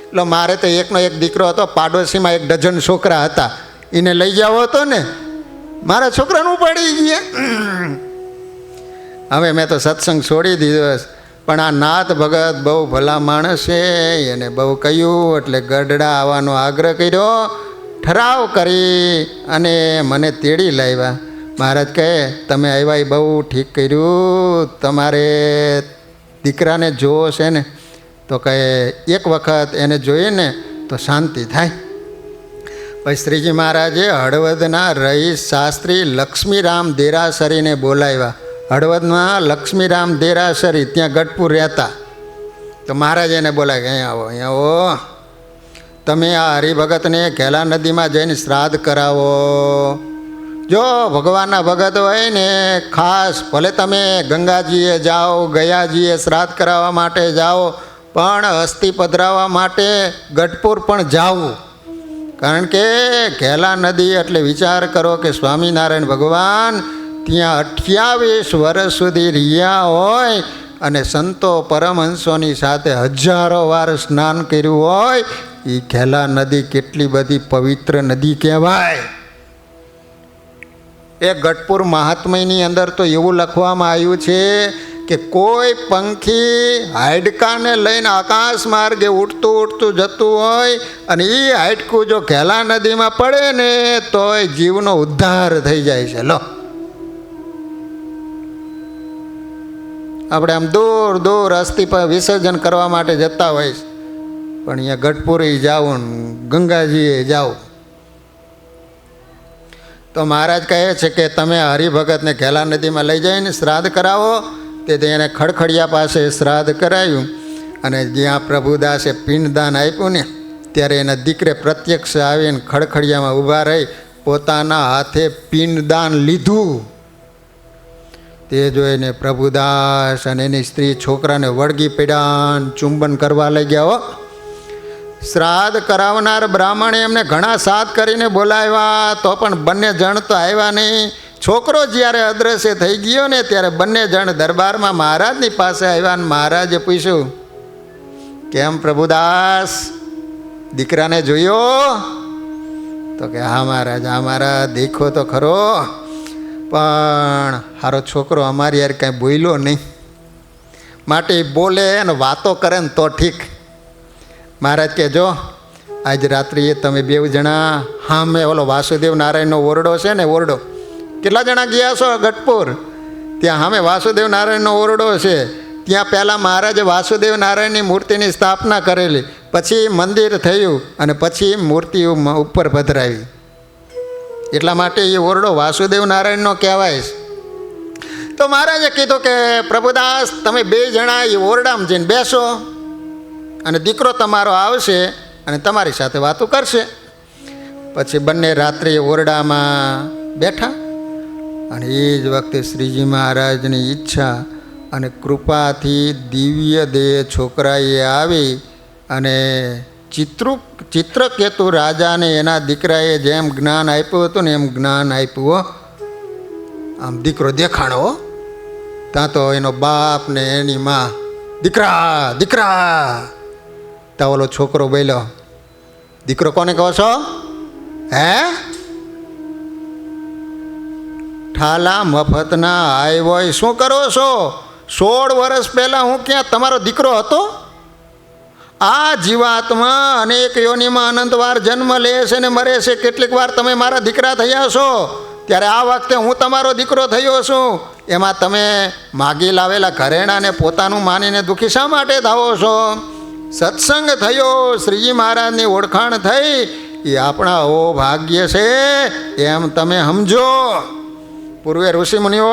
એટલે મારે તો એકનો એક દીકરો હતો, પાડોશીમાં 1 ડઝન છોકરા હતા, એને લઈ જાવ હતો ને, મારા છોકરાનું પડી ગયા. હવે મેં તો સત્સંગ છોડી દીધો. પણ આ નાથ ભગત બહુ ભલા માણસ છે, એને બહુ કહ્યું એટલે ગઢડા આવવાનો આગ્રહ કર્યો, ઠરાવ કરી અને મને તેડી લાવ્યા. મહારાજ કહે તમે આવ્યા એ બહુ ઠીક કર્યું, તમારે દીકરાને જોવો છે ને તો કહે એક વખત એને જોઈએ ને તો શાંતિ થાય. પછી શ્રીજી મહારાજે હળવદના રહીશ શાસ્ત્રી લક્ષ્મીરામ દેરાસરીને બોલાવ્યા. હળવદમાં લક્ષ્મીરામ દેરાસરી ત્યાં ગઢપુર રહેતા. તો મહારાજ એને બોલાય અહીંયા આવો, અહીંયા આવો, તમે આ હરિભગતને ઘેલા નદીમાં જઈને શ્રાદ્ધ કરાવો. જો ભગવાનના ભગત હોય ને ખાસ ભલે તમે ગંગાજીએ જાઓ, ગયાજીએ શ્રાદ્ધ કરાવવા માટે જાઓ, પણ અસ્થિ પધરાવવા માટે ગઢપુર પણ જાવું. કારણ કે ઘેલા નદી એટલે વિચાર કરો કે સ્વામિનારાયણ ભગવાન ત્યાં 28 વર્ષ સુધી રહ્યા હોય અને સંતો પરમહંસોની સાથે હજારો વાર સ્નાન કર્યું હોય. એ ઘેલા નદી કેટલી બધી પવિત્ર નદી કહેવાય. એ ગઢપુર મહાત્મ્યની અંદર તો એવું લખવામાં આવ્યું છે કે કોઈ પંખી હાડકાને લઈને આકાશ માર્ગે ઉડતું ઉડતું જતું હોય અને એ હાડકું જો ઘેલા નદીમાં પડે ને તો એ જીવનો ઉદ્ધાર થઈ જાય છે. લો આપણે આમ દૂર દૂર અસ્થિ પર વિસર્જન કરવા માટે જતા હોય છે, પણ અહીંયા ગઢપુરે જાઓ ને ગંગાજીએ જાઓ. તો મહારાજ કહે છે કે તમે હરિભગતને ઘેલા નદીમાં લઈ જઈને શ્રાદ્ધ કરાવો. તે એને ખડખડિયા પાસે શ્રાદ્ધ કરાવ્યું અને જ્યાં પ્રભુદાસે પિંડદાન આપ્યું ને ત્યારે એના દીકરે પ્રત્યક્ષ આવીને ખડખડિયામાં ઊભા રહી પોતાના હાથે પિંડદાન લીધું. તે જોઈને પ્રભુદાસ અને એની સ્ત્રી છોકરાને વળગી પડ્યા, ચુંબન કરવા લઈ ગયા. હો, શ્રાદ્ધ કરાવનાર બ્રાહ્મણે એમને ઘણા સાથ કરીને બોલાવ્યા તો પણ બંને જણ તો આવ્યા નહીં. છોકરો જ્યારે અદ્રશ્ય થઈ ગયો ને ત્યારે બંને જણ દરબારમાં મહારાજની પાસે આવ્યા અને મહારાજે પૂછ્યું કેમ પ્રભુદાસ દીકરાને જોયો? તો કે હા મહારાજ, હા મહારાજ દેખો તો ખરો, પણ હારો છોકરો અમારી યાર કાંઈ બોલ્યો નહીં, માટે બોલે અને વાતો કરે ને તો ઠીક. મહારાજ કે જો આજ રાત્રિએ તમે 2 જણા હા મેં ઓલો વાસુદેવ નારાયણનો ઓરડો છે ને, ઓરડો કેટલા જણા ગયા છો ગઢપુર? ત્યાં સામે વાસુદેવ નારાયણનો ઓરડો છે. ત્યાં પહેલાં મહારાજે વાસુદેવ નારાયણની મૂર્તિની સ્થાપના કરેલી, પછી મંદિર થયું અને પછી મૂર્તિ ઉપર પધરાવી. એટલા માટે એ ઓરડો વાસુદેવ નારાયણનો કહેવાય છે. તો મહારાજે કીધું કે પ્રભુદાસ તમે 2 જણા એ ઓરડામાં જઈને બેસો અને દીકરો તમારો આવશે અને તમારી સાથે વાતો કરશે. પછી બંને રાત્રે ઓરડામાં બેઠા અને એ જ વખતે શ્રીજી મહારાજની ઈચ્છા અને કૃપાથી દિવ્ય દેહ છોકરાએ આવી અને ચિત્રકેતુ રાજાને એના દીકરાએ જેમ જ્ઞાન આપ્યું હતું ને એમ જ્ઞાન આપ્યું. આમ દીકરો દેખાણો, ત્યાં તો એનો બાપ ને એની માં દીકરા દીકરા. તો ઓલો છોકરો બોલ્યો, દીકરો કોને કહો છો? હે? ઠાલા મફતના આવ્યો શું કરો છો? 16 વર્ષ પહેલાં હું ક્યાં તમારો દીકરો હતો? આ જીવાત્મા અનેક યોનિમાં અનંત વાર જન્મ લે છે ને મરે છે. કેટલીક વાર તમે મારા દીકરા થયા છો, ત્યારે આ વખતે હું તમારો દીકરો થયો છું. એમાં તમે માગી લાવેલા ઘરેણાને પોતાનું માનીને દુઃખી શા માટે થાવો છો? સત્સંગ થયો, શ્રીજી મહારાજની ઓળખાણ થઈ, એ આપણા ઓ ભાગ્ય છે એમ તમે સમજો. પૂર્વે ઋષિમુનિઓ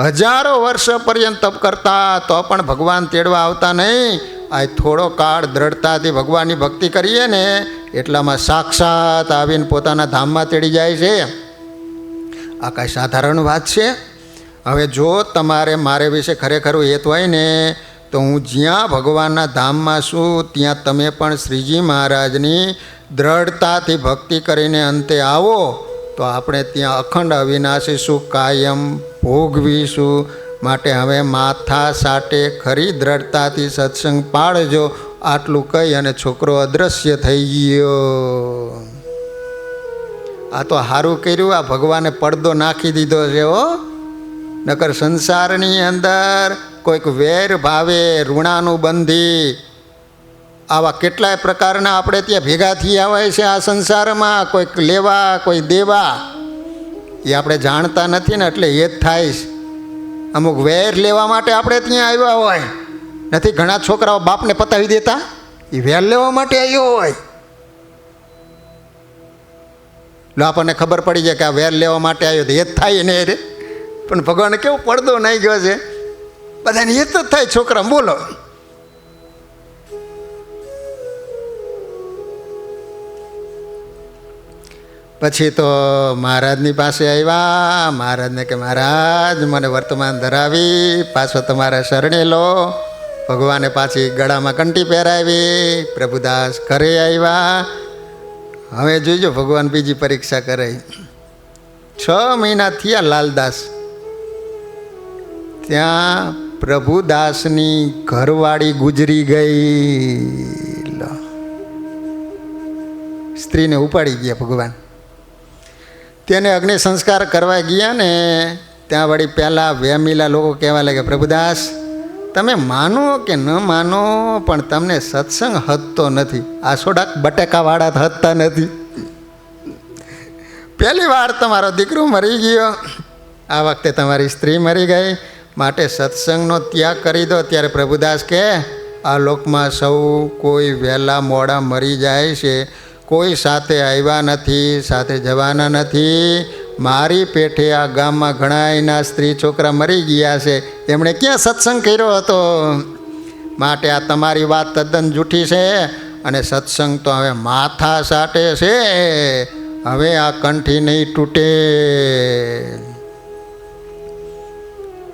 હજારો વર્ષ પર્યંત તપ કરતા તો પણ ભગવાન તેડવા આવતા નહીં. આ થોડો કાળ દ્રઢતાથી ભગવાનની ભક્તિ કરીએ ને એટલામાં સાક્ષાત આવીને પોતાના ધામમાં તેડી જાય છે. આ કાંઈ સાધારણ વાત છે? હવે જો તમારે મારે વિશે ખરેખર હેત હોય ને તો હું જ્યાં ભગવાનના ધામમાં છું ત્યાં તમે પણ શ્રીજી મહારાજની દ્રઢતાથી ભક્તિ કરીને અંતે આવો તો આપણે ત્યાં અખંડ અવિનાશી સુખ કાયમ ભોગવીશું. માટે હવે માથા સાટે ખરી દ્રઢતાથી સત્સંગ પાળજો. આટલું કહી અને છોકરો અદૃશ્ય થઈ ગયો. આ તો સારું કર્યું, આ ભગવાને પડદો નાખી દીધો છે હો. નકર સંસારની અંદર કોઈક વેર ભાવે ઋણાનુબંધી આવા કેટલાય પ્રકારના આપણે ત્યાં ભેગા થઈ આવે છે આ સંસારમાં. કોઈક લેવા કોઈ દેવા, એ આપણે જાણતા નથી ને એટલે એ જ થાય છે. અમુક વેર લેવા માટે આપણે ત્યાં આવ્યા હોય નથી. ઘણા છોકરાઓ બાપને પતાવી દેતા, એ વેર લેવા માટે આવ્યો હોય. લો આપણને ખબર પડી જાય કે આ વેર લેવા માટે આવ્યો તો એ જ થાય ને રે. પણ ભગવાને કેવો પડદો નહીં ગયો છે, બધાને એ તો થાય છોકરા. બોલો, પછી તો મહારાજની પાસે આવ્યા. મહારાજને કે મહારાજ મને વર્તમાન ધરાવી, પાછો તમારા શરણે લો. ભગવાને પાછી ગળામાં કંઠી પહેરાવી. પ્રભુદાસ ઘરે આવ્યા. હવે જોઈજો ભગવાન બીજી પરીક્ષા કરે. 6 મહિના થયા લાલદાસ ત્યાં. પ્રભુદાસની ઘરવાળી ગુજરી ગઈ. સ્ત્રીને ઉપાડી ગયા ભગવાન. તેને અગ્નિ સંસ્કાર કરવા ગયા ને ત્યાં વળી પહેલાં વેમીલા લોકો કહેવા લાગ્યા, પ્રભુદાસ તમે માનો કે ન માનો પણ તમને સત્સંગ હદતો નથી. આ સોડાક બટેકાવાળા હદતા નથી. પહેલી વાર તમારો દીકરો મરી ગયો, આ વખતે તમારી સ્ત્રી મરી ગઈ, માટે સત્સંગનો ત્યાગ કરી દો. ત્યારે પ્રભુદાસ કહે, આ લોકમાં સૌ કોઈ વહેલા મોડા મરી જાય છે. કોઈ સાથે આવ્યા નથી, સાથે જવાના નથી. મારી પેઠે આ ગામમાં ઘણા એના સ્ત્રી છોકરા મરી ગયા છે, એમણે ક્યાં સત્સંગ કર્યો હતો? માટે આ તમારી વાત તદ્દન જૂઠી છે અને સત્સંગ તો હવે માથા સાટે છે. હવે આ કંઠી નહીં તૂટે.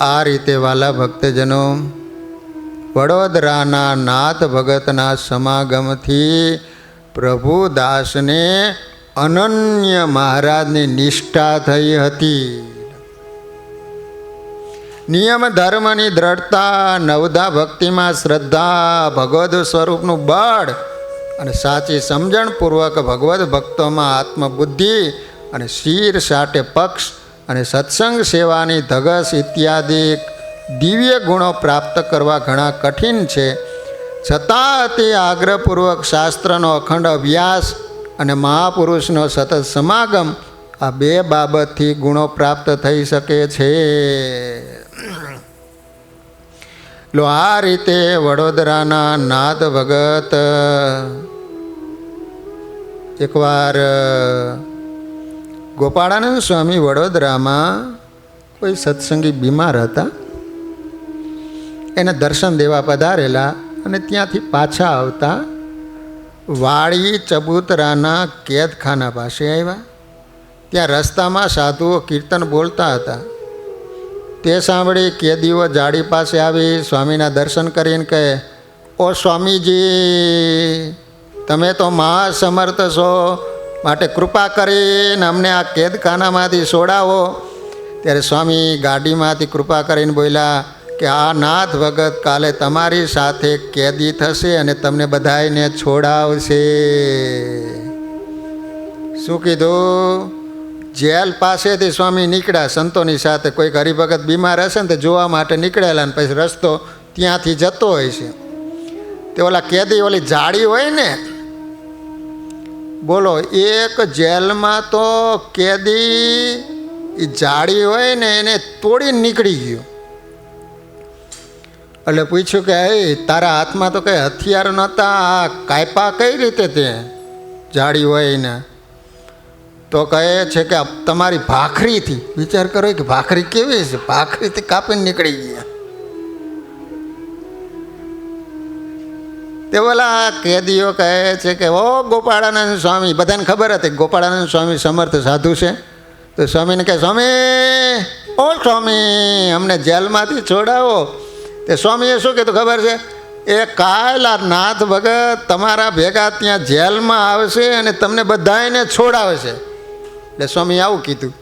આ રીતે વાલા ભક્તજનો, વડોદરાના નાથ ભગતના સમાગમથી પ્રભુદાસને અનન્ય મહારાજની નિષ્ઠા થઈ હતી. નિયમ ધર્મની દ્રઢતા, નવધા ભક્તિમાં શ્રદ્ધા, ભગવદ સ્વરૂપનું બળ અને સાચી સમજણપૂર્વક ભગવદ ભક્તોમાં આત્મબુદ્ધિ અને શિર સાટે પક્ષ અને સત્સંગ સેવાની ધગસ ઇત્યાદિ દિવ્ય ગુણો પ્રાપ્ત કરવા ઘણા કઠિન છે. છતાં અતિ આગ્રહપૂર્વક શાસ્ત્રનો અખંડ અભ્યાસ અને મહાપુરુષનો સતત સમાગમ, આ 2 બાબતથી ગુણો પ્રાપ્ત થઈ શકે છે. લો આ રીતે વડોદરાના નાથ ભગત એકવાર ગોપાળાનંદ સ્વામી વડોદરામાં કોઈ સત્સંગી બીમાર હતા, એને દર્શન દેવા પધારેલા અને ત્યાંથી પાછા આવતા વાળી ચબૂતરાના કેદખાના પાસે આવ્યા. ત્યાં રસ્તામાં સાધુઓ કીર્તન બોલતા હતા. તે સાંભળી કેદીઓ જાડી પાસે આવી સ્વામીના દર્શન કરીને કહે, ઓ સ્વામીજી, તમે તો મહાસમર્થ છો, માટે કૃપા કરીને અમને આ કેદખાનામાંથી છોડાવો. ત્યારે સ્વામી ગાડીમાંથી કૃપા કરીને બોલ્યા કે આ નાથ ભગત કાલે તમારી સાથે કેદી થશે અને તમને બધાને છોડાવશે. શું કીધું? જેલ પાસેથી સ્વામી નીકળ્યા સંતોની સાથે. કોઈક હરિભગત બીમાર હશે ને તો જોવા માટે નીકળેલા, ને પછી રસ્તો ત્યાંથી જતો હોય છે. તે ઓલા કેદી ઓલી જાળી હોય ને, બોલો, એક જેલમાં તો કેદી એ જાળી હોય ને એને તોડીને નીકળી ગયો. એટલે પૂછ્યું કે હે, તારા હાથમાં તો કંઈ હથિયાર નહોતા, આ કાપ્યા કઈ રીતે તે જાળી હોય ને? તો કહે છે કે તમારી ભાખરીથી. વિચાર કરો કે ભાખરી કેવી છે, ભાખરીથી કાપીને નીકળી ગયા. તે ઓલા કેદીઓ કહે છે કે ઓ ગોપાળાનંદ સ્વામી, બધાને ખબર હતી ગોપાળાનંદ સ્વામી સમર્થ સાધુ છે. તો સ્વામીને કહે, સ્વામી, ઓ સ્વામી, અમને જેલમાંથી છોડાવો. તે સ્વામીએ શું કીધું ખબર છે? એ કાલ આ નાથ ભગત તમારા ભેગા ત્યાં જેલમાં આવશે અને તમને બધાને છોડાવશે. એટલે સ્વામી આવું કીધું.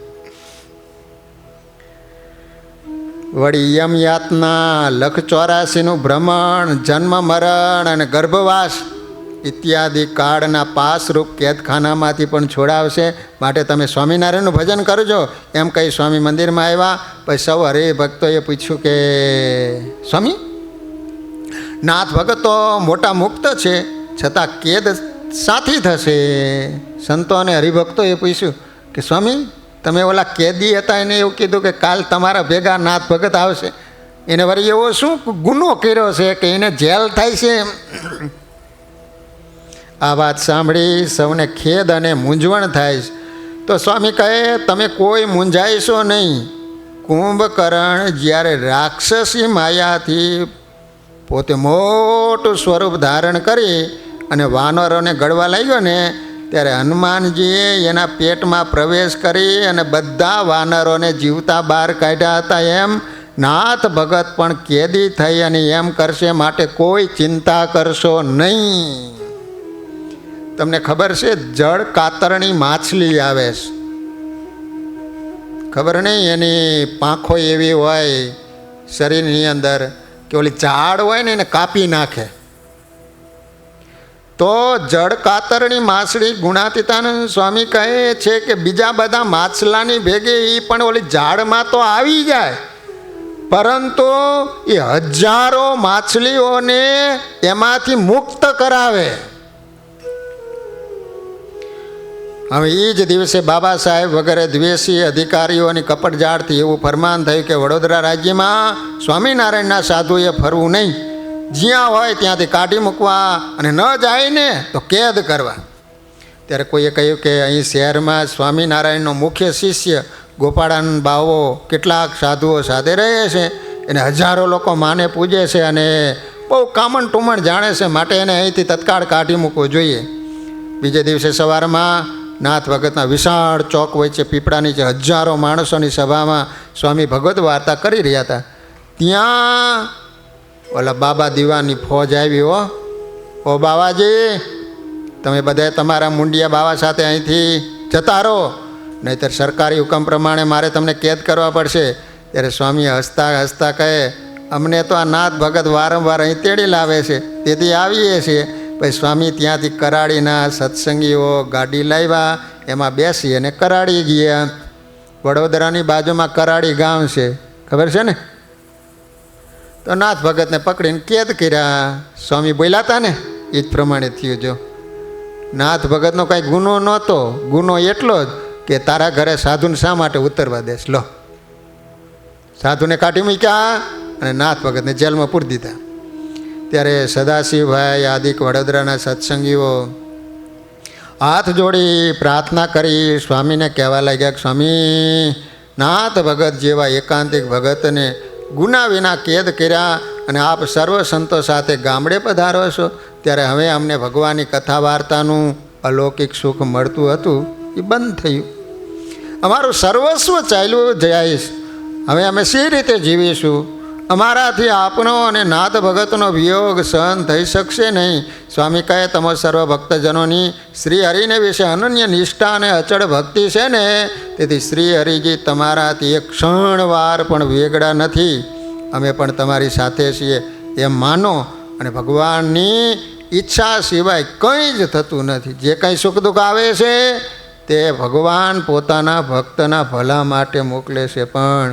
વળી યમ યાતના, લખ 84નું ભ્રમણ, જન્મ મરણ અને ગર્ભવાસ ઇત્યાદિ કાળના પાસરૂપ કેદખાનામાંથી પણ છોડાવશે. માટે તમે સ્વામિનારાયણનું ભજન કરજો. એમ કહી સ્વામી મંદિરમાં આવ્યા. પછી સૌ હરિભક્તોએ પૂછ્યું કે સ્વામી, નાથ ભગત તો મોટા મુક્ત છે, છતાં કેદ સાથી થશે. સંતો અને હરિભક્તોએ પૂછ્યું કે સ્વામી, તમે ઓલા કેદી હતા એને એવું કીધું કે કાલ તમારા ભેગા નાથ ભગત આવશે, એને વળી એવો શું ગુનો કર્યો છે કે એને જેલ થાય છે? આ વાત સાંભળી સૌને ખેદ અને મૂંઝવણ થાય. તો સ્વામી કહે, તમે કોઈ મૂંઝાઈશો નહીં. કુંભકર્ણ જ્યારે રાક્ષસી માયાથી પોતે મોટું સ્વરૂપ ધારણ કરી અને વાનરોને ગળવા લાગ્યો ને, ત્યારે હનુમાનજીએ એના પેટમાં પ્રવેશ કરી અને બધા વાનરોને જીવતા બહાર કાઢ્યા હતા. એમ નાથ ભગત પણ કેદી થઈ અને એમ કરશે. માટે કોઈ ચિંતા કરશો નહીં. તમને ખબર છે, જળ કાતરણી માછલી આવે છે, ખબર નહીં? એની પાંખો એવી હોય શરીરની અંદર કે ઓલી ઝાડ હોય ને એને કાપી નાખે. તો જળ કાતરણી માછલી ગુણાતીતાનંદ સ્વામી કહે છે કે બીજા બધા માછલાની ભેગે એ પણ ઓલી ઝાડમાં તો આવી જાય, પરંતુ એ હજારો માછલીઓને એમાંથી મુક્ત કરાવે. હવે એ જ દિવસે બાબા સાહેબ વગેરે દ્વેષી અધિકારીઓની કપટજાળથી એવું ફરમાન થયું કે વડોદરા રાજ્યમાં સ્વામિનારાયણના સાધુએ ફરવું નહીં, જ્યાં હોય ત્યાંથી કાઢી મૂકવા અને ન જાય ને તો કેદ કરવા. ત્યારે કોઈએ કહ્યું કે અહીં શહેરમાં સ્વામિનારાયણનો મુખ્ય શિષ્ય ગોપાળાનંદ બાવો કેટલાક સાધુઓ સાથે રહે છે, એને હજારો લોકો માને પૂજે છે અને બહુ કામણ ટુમણ જાણે છે, માટે એને અહીંથી તત્કાળ કાઢી મૂકવો જોઈએ. બીજે દિવસે સવારમાં નાથ ભગતના વિશાળ ચોક વચ્ચે પીપળા નીચે હજારો માણસોની સભામાં સ્વામી ભગવત વાર્તા કરી રહ્યા હતા. ત્યાં ઓલા બાબા દીવાની ફોજ આવી. ઓ બાવાજી, તમે બધાએ તમારા મુંડિયા બાવા સાથે અહીંથી જતા રહો, નહીંતર સરકારી હુકમ પ્રમાણે મારે તમને કેદ કરવા પડશે. ત્યારે સ્વામી હસતા હસતા કહે, અમને તો આ નાથ ભગત વારંવાર અહીં તેડી લાવે છે, તેથી આવીએ છીએ. પછી સ્વામી ત્યાંથી કરાડીના સત્સંગીઓ ગાડી લાવ્યા, એમાં બેસી અને કરાડી ગયા. વડોદરાની બાજુમાં કરાડી ગામ છે, ખબર છે ને? તો નાથ ભગતને પકડીને કેદ કર્યા. સ્વામી બોલ્યા હતા ને એ જ પ્રમાણે થયું. જો નાથ ભગતનો કાંઈ ગુનો નહોતો, ગુનો એટલો જ કે તારા ઘરે સાધુને શા માટે ઉતરવા દેશ. લો, સાધુને કાઢી મૂક્યા અને નાથ ભગતને જેલમાં પૂરી દીધા. ત્યારે સદાશિવભાઈ આદિક વડોદરાના સત્સંગીઓ હાથ જોડી પ્રાર્થના કરી સ્વામીને કહેવા લાગ્યા કે સ્વામી, નાથ ભગત જેવા એકાંતિક ભગતને ગુના વિના કેદ કર્યા અને આપ સર્વ સંતો સાથે ગામડે પધારો છો, ત્યારે હવે અમને ભગવાનની કથા વાર્તાનું અલૌકિક સુખ મળતું હતું એ બંધ થયું. અમારું સર્વસ્વ ચાલ્યું જાય. હવે અમે શી રીતે જીવીશું? અમારાથી આપનો અને નાથ ભગતનો વિયોગ સહન થઈ શકશે નહીં. સ્વામી કહે, તમે સર્વ ભક્તજનોની શ્રી હરિને વિશે અનન્ય નિષ્ઠા અને અચળ ભક્તિ છે ને, તેથી શ્રી હરિજી તમારાથી એક ક્ષણવાર પણ વેગળા નથી. અમે પણ તમારી સાથે છીએ એમ માનો, અને ભગવાનની ઈચ્છા સિવાય કંઈ જ થતું નથી. જે કંઈ સુખ દુઃખ આવે છે તે ભગવાન પોતાના ભક્તના ભલા માટે મોકલે છે, પણ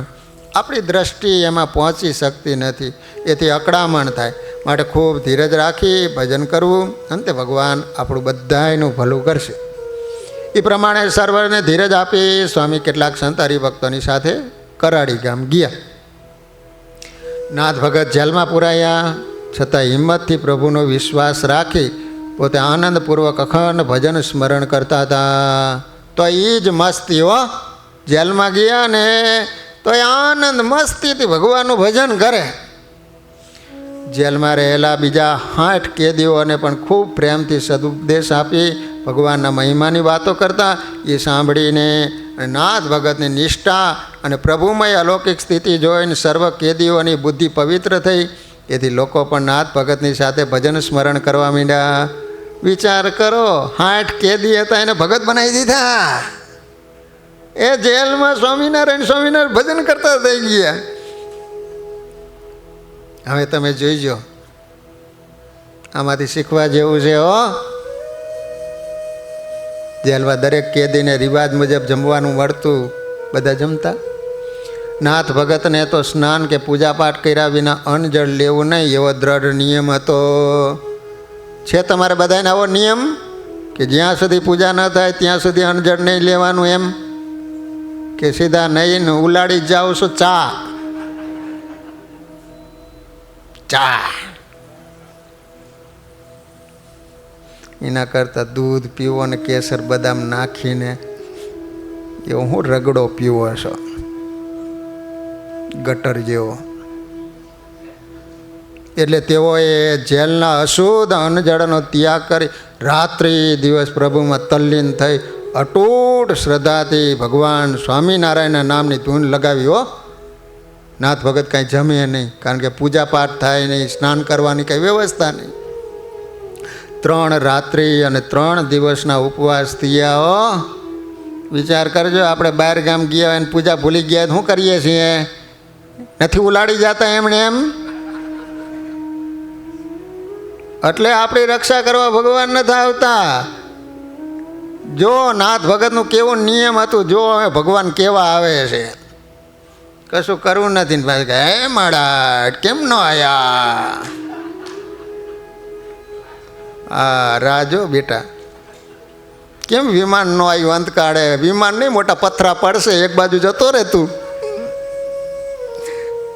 આપણી દ્રષ્ટિ એમાં પહોંચી શકતી નથી. એથી અકળામણ થાય. માટે ખૂબ ધીરજ રાખી ભજન કરવું, અંતે ભગવાન આપણું બધાયનું ભલું કરશે. એ પ્રમાણે સર્વને ધીરજ આપી સ્વામી કેટલાક સંત હરિભક્તોની સાથે કરાડી ગામ ગયા. નાથ ભગત જેલમાં પુરાયા, છતાં હિંમતથી પ્રભુનો વિશ્વાસ રાખી પોતે આનંદપૂર્વક અખંડ ભજન સ્મરણ કરતા હતા. તો એ જ મસ્તી હો, જેલમાં ગયા ને તો એ આનંદ મસ્તીથી ભગવાનનું ભજન કરે. જેલમાં રહેલા બીજા 60 કેદીઓને પણ ખૂબ પ્રેમથી સદુપદેશ આપી ભગવાનના મહિમાની વાતો કરતા. એ સાંભળીને નાથ ભગતની નિષ્ઠા અને પ્રભુમય અલૌકિક સ્થિતિ જોઈને સર્વ કેદીઓની બુદ્ધિ પવિત્ર થઈ. એથી લોકો પણ નાથ ભગતની સાથે ભજન સ્મરણ કરવા માંડ્યા. વિચાર કરો, 60 કેદી હતા એને ભગત બનાવી દીધા. એ જેલમાં સ્વામિનારાયણ ભજન કરતા થઈ ગયા. હવે તમે જોઈજો, આમાંથી શીખવા જેવું છે હો. જેલમાં દરેક કેદીને રિવાજ મુજબ જમવાનું મળતું, બધા જમતા. નાથ ભગતને તો સ્નાન કે પૂજાપાઠ કર્યા વિના અન્ન જળ લેવું નહીં એવો દ્રઢ નિયમ હતો. છે તમારે બધાને આવો નિયમ કે જ્યાં સુધી પૂજા ન થાય ત્યાં સુધી અન્ન જળ નહીં લેવાનું, એમ કે સીધા નહીં ઉલાડી જ જાઓ છો? ચા એના કરતાં દૂધ પીવો ને કેસર બદામ નાખીને એવો હું રગડો પીવો છો, ગટર જેવો. એટલે તેઓએ જેલના અશુદ્ધ અન્નજળનો ત્યાગ કરી રાત્રિ દિવસ પ્રભુમાં તલ્લીન થઈ અતૂટ શ્રદ્ધાથી ભગવાન સ્વામિનારાયણના નામની ધૂન લગાવી હો. નાથ ભગત કાંઈ જમે નહીં, કારણ કે પૂજા પાઠ થાય નહીં, સ્નાન કરવાની કંઈ વ્યવસ્થા નહીં. 3 રાત્રિ અને 3 દિવસના ઉપવાસ થયા હો. વિચાર કરજો, આપણે બહાર ગામ ગયા હોય ને પૂજા ભૂલી ગયા શું કરીએ છીએ? નથી ઉલાડી જતા એમણે એમ? એટલે આપણી રક્ષા કરવા ભગવાન નથી આવતા. જો નાથ ભગતનું કેવું નિયમ હતું, જો હવે ભગવાન કેવા આવે છે. કશું કરવું નથી ને પાછું હે માડા કેમ ન આયા? હા રાજો બેટા, કેમ વિમાન ન આવ્યું? અંત કાઢે વિમાન નહીં, મોટા પથરા પડશે, એક બાજુ જતો રહે તું.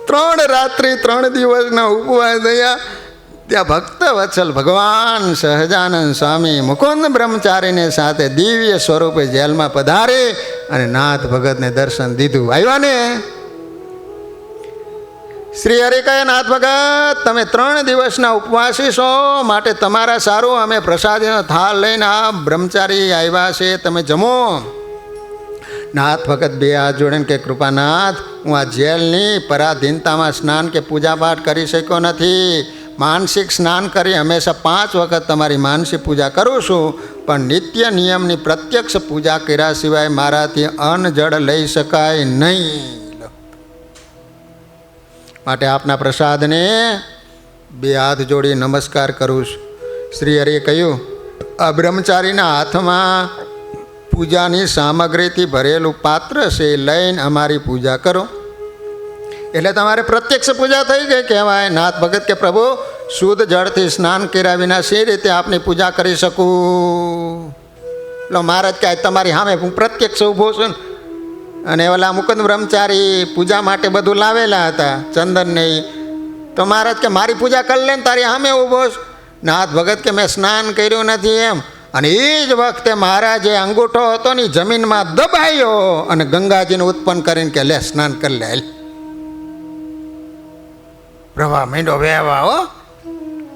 3 રાત્રિ 3 દિવસના ઉપવાસ થયા. ત્યાં ભક્ત વત્સલ ભગવાન સહજાનંદ સ્વામી મુકુંદ બ્રહ્મચારીને સાથે દિવ્ય સ્વરૂપે જેલમાં પધારી અને નાથ ભગતને દર્શન દીધું. આવ્યા ને? શ્રી હરિ કહે, નાથ ભગત તમે 3 દિવસના ઉપવાસી છો, માટે તમારા સારું અમે પ્રસાદીનો થાળ લઈને આ બ્રહ્મચારી આવ્યા છે, તમે જમો. નાથ ભગત 2 હાથ જોડીને કે કૃપાનાથ, હું આ જેલની પરાધીનતામાં સ્નાન કે પૂજાપાઠ કરી શક્યો નથી. માનસિક સ્નાન કરી હંમેશા 5 વખત તમારી માનસિક પૂજા કરું છું, પણ નિત્ય નિયમની પ્રત્યક્ષ પૂજા કર્યા સિવાય મારાથી અન્ન જળ લઈ શકાય નહીં. માટે આપના પ્રસાદને 2 હાથ જોડી નમસ્કાર કરું છું. શ્રી હરિએ કહ્યું, આ બ્રહ્મચારીના હાથમાં પૂજાની સામગ્રીથી ભરેલું પાત્ર છે, લઈને અમારી પૂજા કરો. એટલે તમારે પ્રત્યક્ષ પૂજા થઈ ગઈ કહેવાય. નાથ ભગત કે પ્રભુ, શુદ્ધ જળથી સ્નાન કર્યા વિના શી રીતે આપની પૂજા કરી શકું? એટલે મહારાજ કહે, તમારી સામે હું પ્રત્યક્ષ ઊભો છું ને. અને ઓલા મુકુંદ બ્રહ્મચારી પૂજા માટે બધું લાવેલા હતા, ચંદન નહીં. તો મહારાજ કે મારી પૂજા કરી લે ને, તારી સામે ઊભો છું. નાથ ભગત કે મેં સ્નાન કર્યું નથી એમ. અને એ જ વખતે મહારાજે અંગૂઠો હતો ને જમીનમાં દબાયો અને ગંગાજીને ઉત્પન્ન કરીને કે લે સ્નાન કરી લે. પ્રવાહ માંડ્યો વહેવા હો.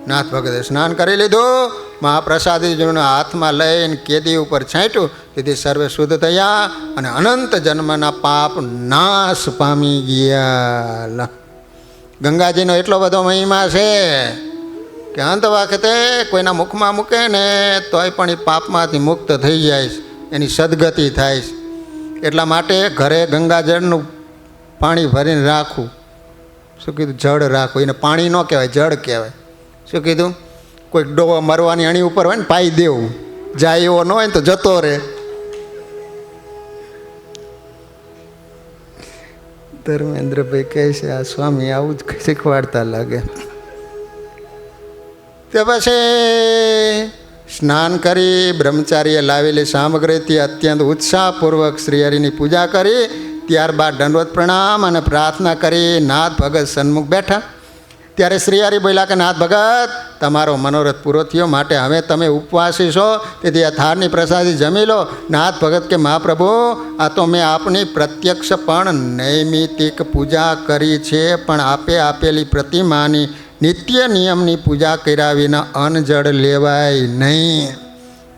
નાથ ભગતે સ્નાન કરી લીધું મહાપ્રસાદીજીના હાથમાં લઈને કેદી ઉપર છાંટ્યું, તેથી સર્વે શુદ્ધ થયા અને અનંત જન્મના પાપ નાશ પામી ગયા. ગંગાજીનો એટલો બધો મહિમા છે કે અંત વખતે કોઈના મુખમાં મૂકે ને તોય પણ એ પાપમાંથી મુક્ત થઈ જાય છે, એની સદગતિ થાય છે. એટલા માટે ઘરે ગંગાજળનું પાણી ભરીને રાખવું. શું કીધું? જળ રાખવું. એને પાણી ન કહેવાય, જળ કહેવાય. શું કીધું? કોઈક ડોવો મરવાની અણી ઉપર હોય ને પાઈ દેવું, જાય એવો ન હોય ને તો જતો રહે. ધર્મેન્દ્રભાઈ કહે છે આ સ્વામી આવું જ શીખવાડતા લાગે. તે પછી સ્નાન કરી બ્રહ્મચારીએ લાવેલી સામગ્રીથી અત્યંત ઉત્સાહપૂર્વક શ્રીહરિની પૂજા કરી. ત્યારબાદ દંડવત પ્રણામ અને પ્રાર્થના કરી નાથ ભગત સન્મુખ બેઠા. ત્યારે શ્રીહરિ બોલ્યા કે નાથ ભગત, તમારો મનોરથ પૂરો થયો, માટે હવે તમે ઉપવાસી છો, તેથી આ થાળની પ્રસાદી જમી લો. નાથ ભગત કે મહાપ્રભુ, આ તો મેં આપની પ્રત્યક્ષ પણ નૈમિતિક પૂજા કરી છે, પણ આપે આપેલી પ્રતિમાની નિત્ય નિયમની પૂજા કર્યા વિના અન્નજળ લેવાય નહીં.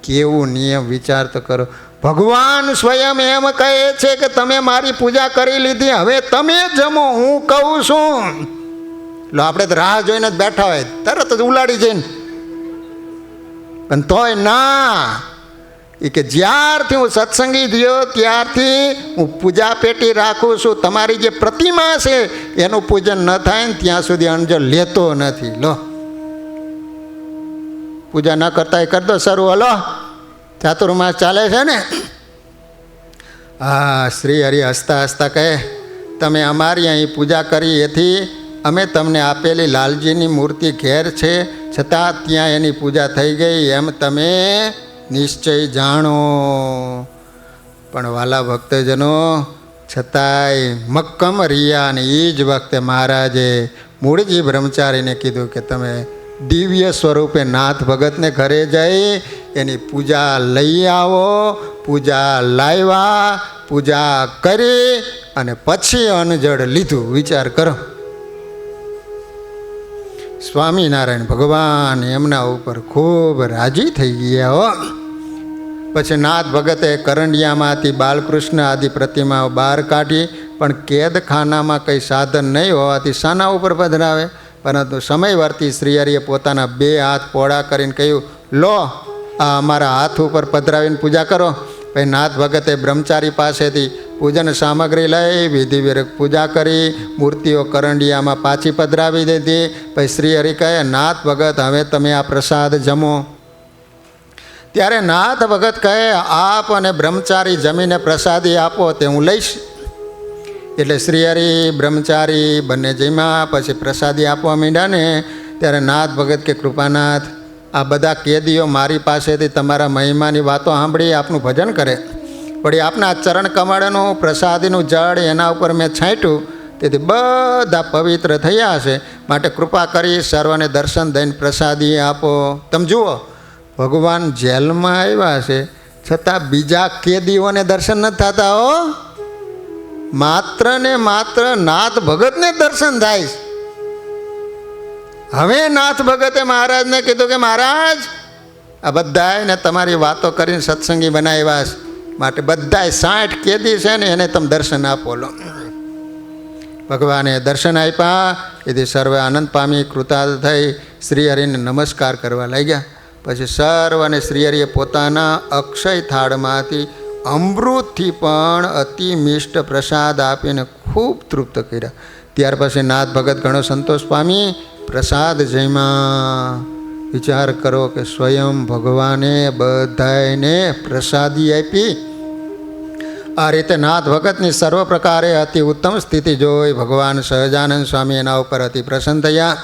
કેવું નિયમ, વિચાર તો કરો. ભગવાન સ્વયં એમ કહે છે કે તમે મારી પૂજા કરી લીધી, હવે તમે જમો, હું કહું છું. લો, આપણે તો રાહ જોઈને જ બેઠા હોય, તરત જ ઉલાડી જઈને. પણ તોય ના, એ કે જ્યારથી હું સત્સંગી થયો ત્યારથી હું પૂજા પેટી રાખું છું. તમારી જે પ્રતિમા છે એનું પૂજન ન થાય ને ત્યાં સુધી અન્નજળ લેતો નથી. લો, પૂજા ન કરતા એ કરી દો શરૂ. હલો, ચાતુર્માસ ચાલે છે ને. હા, શ્રી હરિ હસતા હસતા કહે, તમે અમારી અહીં પૂજા કરી એથી અમે તમને આપેલી લાલજીની મૂર્તિ ઘેર છે, છતાં ત્યાં એની પૂજા થઈ ગઈ એમ તમે નિશ્ચય જાણો. પણ વાલા ભક્તજનો, છતાંય મક્કમ રહ્યા. અને એ જ વખતે મહારાજે મૂળજી બ્રહ્મચારીને કીધું કે તમે દિવ્ય સ્વરૂપે નાથ ભગતને ઘરે જઈ એની પૂજા લઈ આવો. પૂજા લાવ્યા, પૂજા કરી અને પછી અન્નજળ લીધું. વિચાર કરો. સ્વામિનારાયણ ભગવાન એમના ઉપર ખૂબ રાજી થઈ ગયા હો. પછી નાથ ભગતે કરંડિયામાંથી બાલકૃષ્ણ આદિ પ્રતિમાઓ બહાર કાઢી, પણ કેદખાનામાં કંઈ સાધન નહીં હોવાથી સાના ઉપર પધરાવે. પરંતુ સમયવર્તી શ્રીહરિએ પોતાના 2 હાથ પહોળા કરીને કહ્યું, લો, આ અમારા હાથ ઉપર પધરાવીને પૂજા કરો. પછી નાથ ભગતે બ્રહ્મચારી પાસેથી પૂજન સામગ્રી લઈ વિધિવિરક પૂજા કરી, મૂર્તિઓ કરંડિયામાં પાછી પધરાવી દીધી. પછી શ્રીહરિ કહે, નાથ ભગત, હવે તમે આ પ્રસાદ જમો. ત્યારે નાથ ભગત કહે, આપ અને બ્રહ્મચારી જમીને પ્રસાદી આપો, તે હું લઈશ. એટલે શ્રીહરિ બ્રહ્મચારી બંને જમ્યા. પછી પ્રસાદી આપવા માંડ્યા ને ત્યારે નાથ ભગત કે, કૃપાનાથ, આ બધા કેદીઓ મારી પાસેથી તમારા મહિમાની વાતો સાંભળી આપનું ભજન કરે. વળી આપના ચરણ કમળનું પ્રસાદીનું જળ એના ઉપર મેં છાંટ્યું, તેથી બધા પવિત્ર થયા હશે. માટે કૃપા કરી સર્વને દર્શન દઈને પ્રસાદી આપો. તમે જુઓ, ભગવાન જેલમાં આવ્યા છે છતાં બીજા કેદીઓને દર્શન નથી થતા હો. માત્ર ને માત્ર નાથ ભગતને દર્શન થાય છે. હવે નાથ ભગતે મહારાજને કીધું કે મહારાજ, આ બધાને તમારી વાતો કરીને સત્સંગી બનાવ્યા છે, માટે બધાય 60 કેદી છે ને એને તમે દર્શન આપો. લો, ભગવાને દર્શન આપ્યા. એથી સર્વે આનંદ પામી કૃતાર્થ થઈ શ્રીહરિને નમસ્કાર કરવા લાગ્યા. પછી સર્વને શ્રીહરિએ પોતાના અક્ષય થાળમાંથી અમૃતથી પણ અતિ મિષ્ટ પ્રસાદ આપીને ખૂબ તૃપ્ત કર્યા. ત્યાર પછી નાથ ભગત ઘણો સંતોષ પામી પ્રસાદ જમ્યા. વિચાર કરો કે સ્વયં ભગવાને બધાને પ્રસાદી આપી. આ રીતે નાથ ભગતની સર્વ પ્રકારે અતિ ઉત્તમ સ્થિતિ જોઈ ભગવાન સહજાનંદ સ્વામી એના ઉપર અતિ પ્રસન્ન થયા.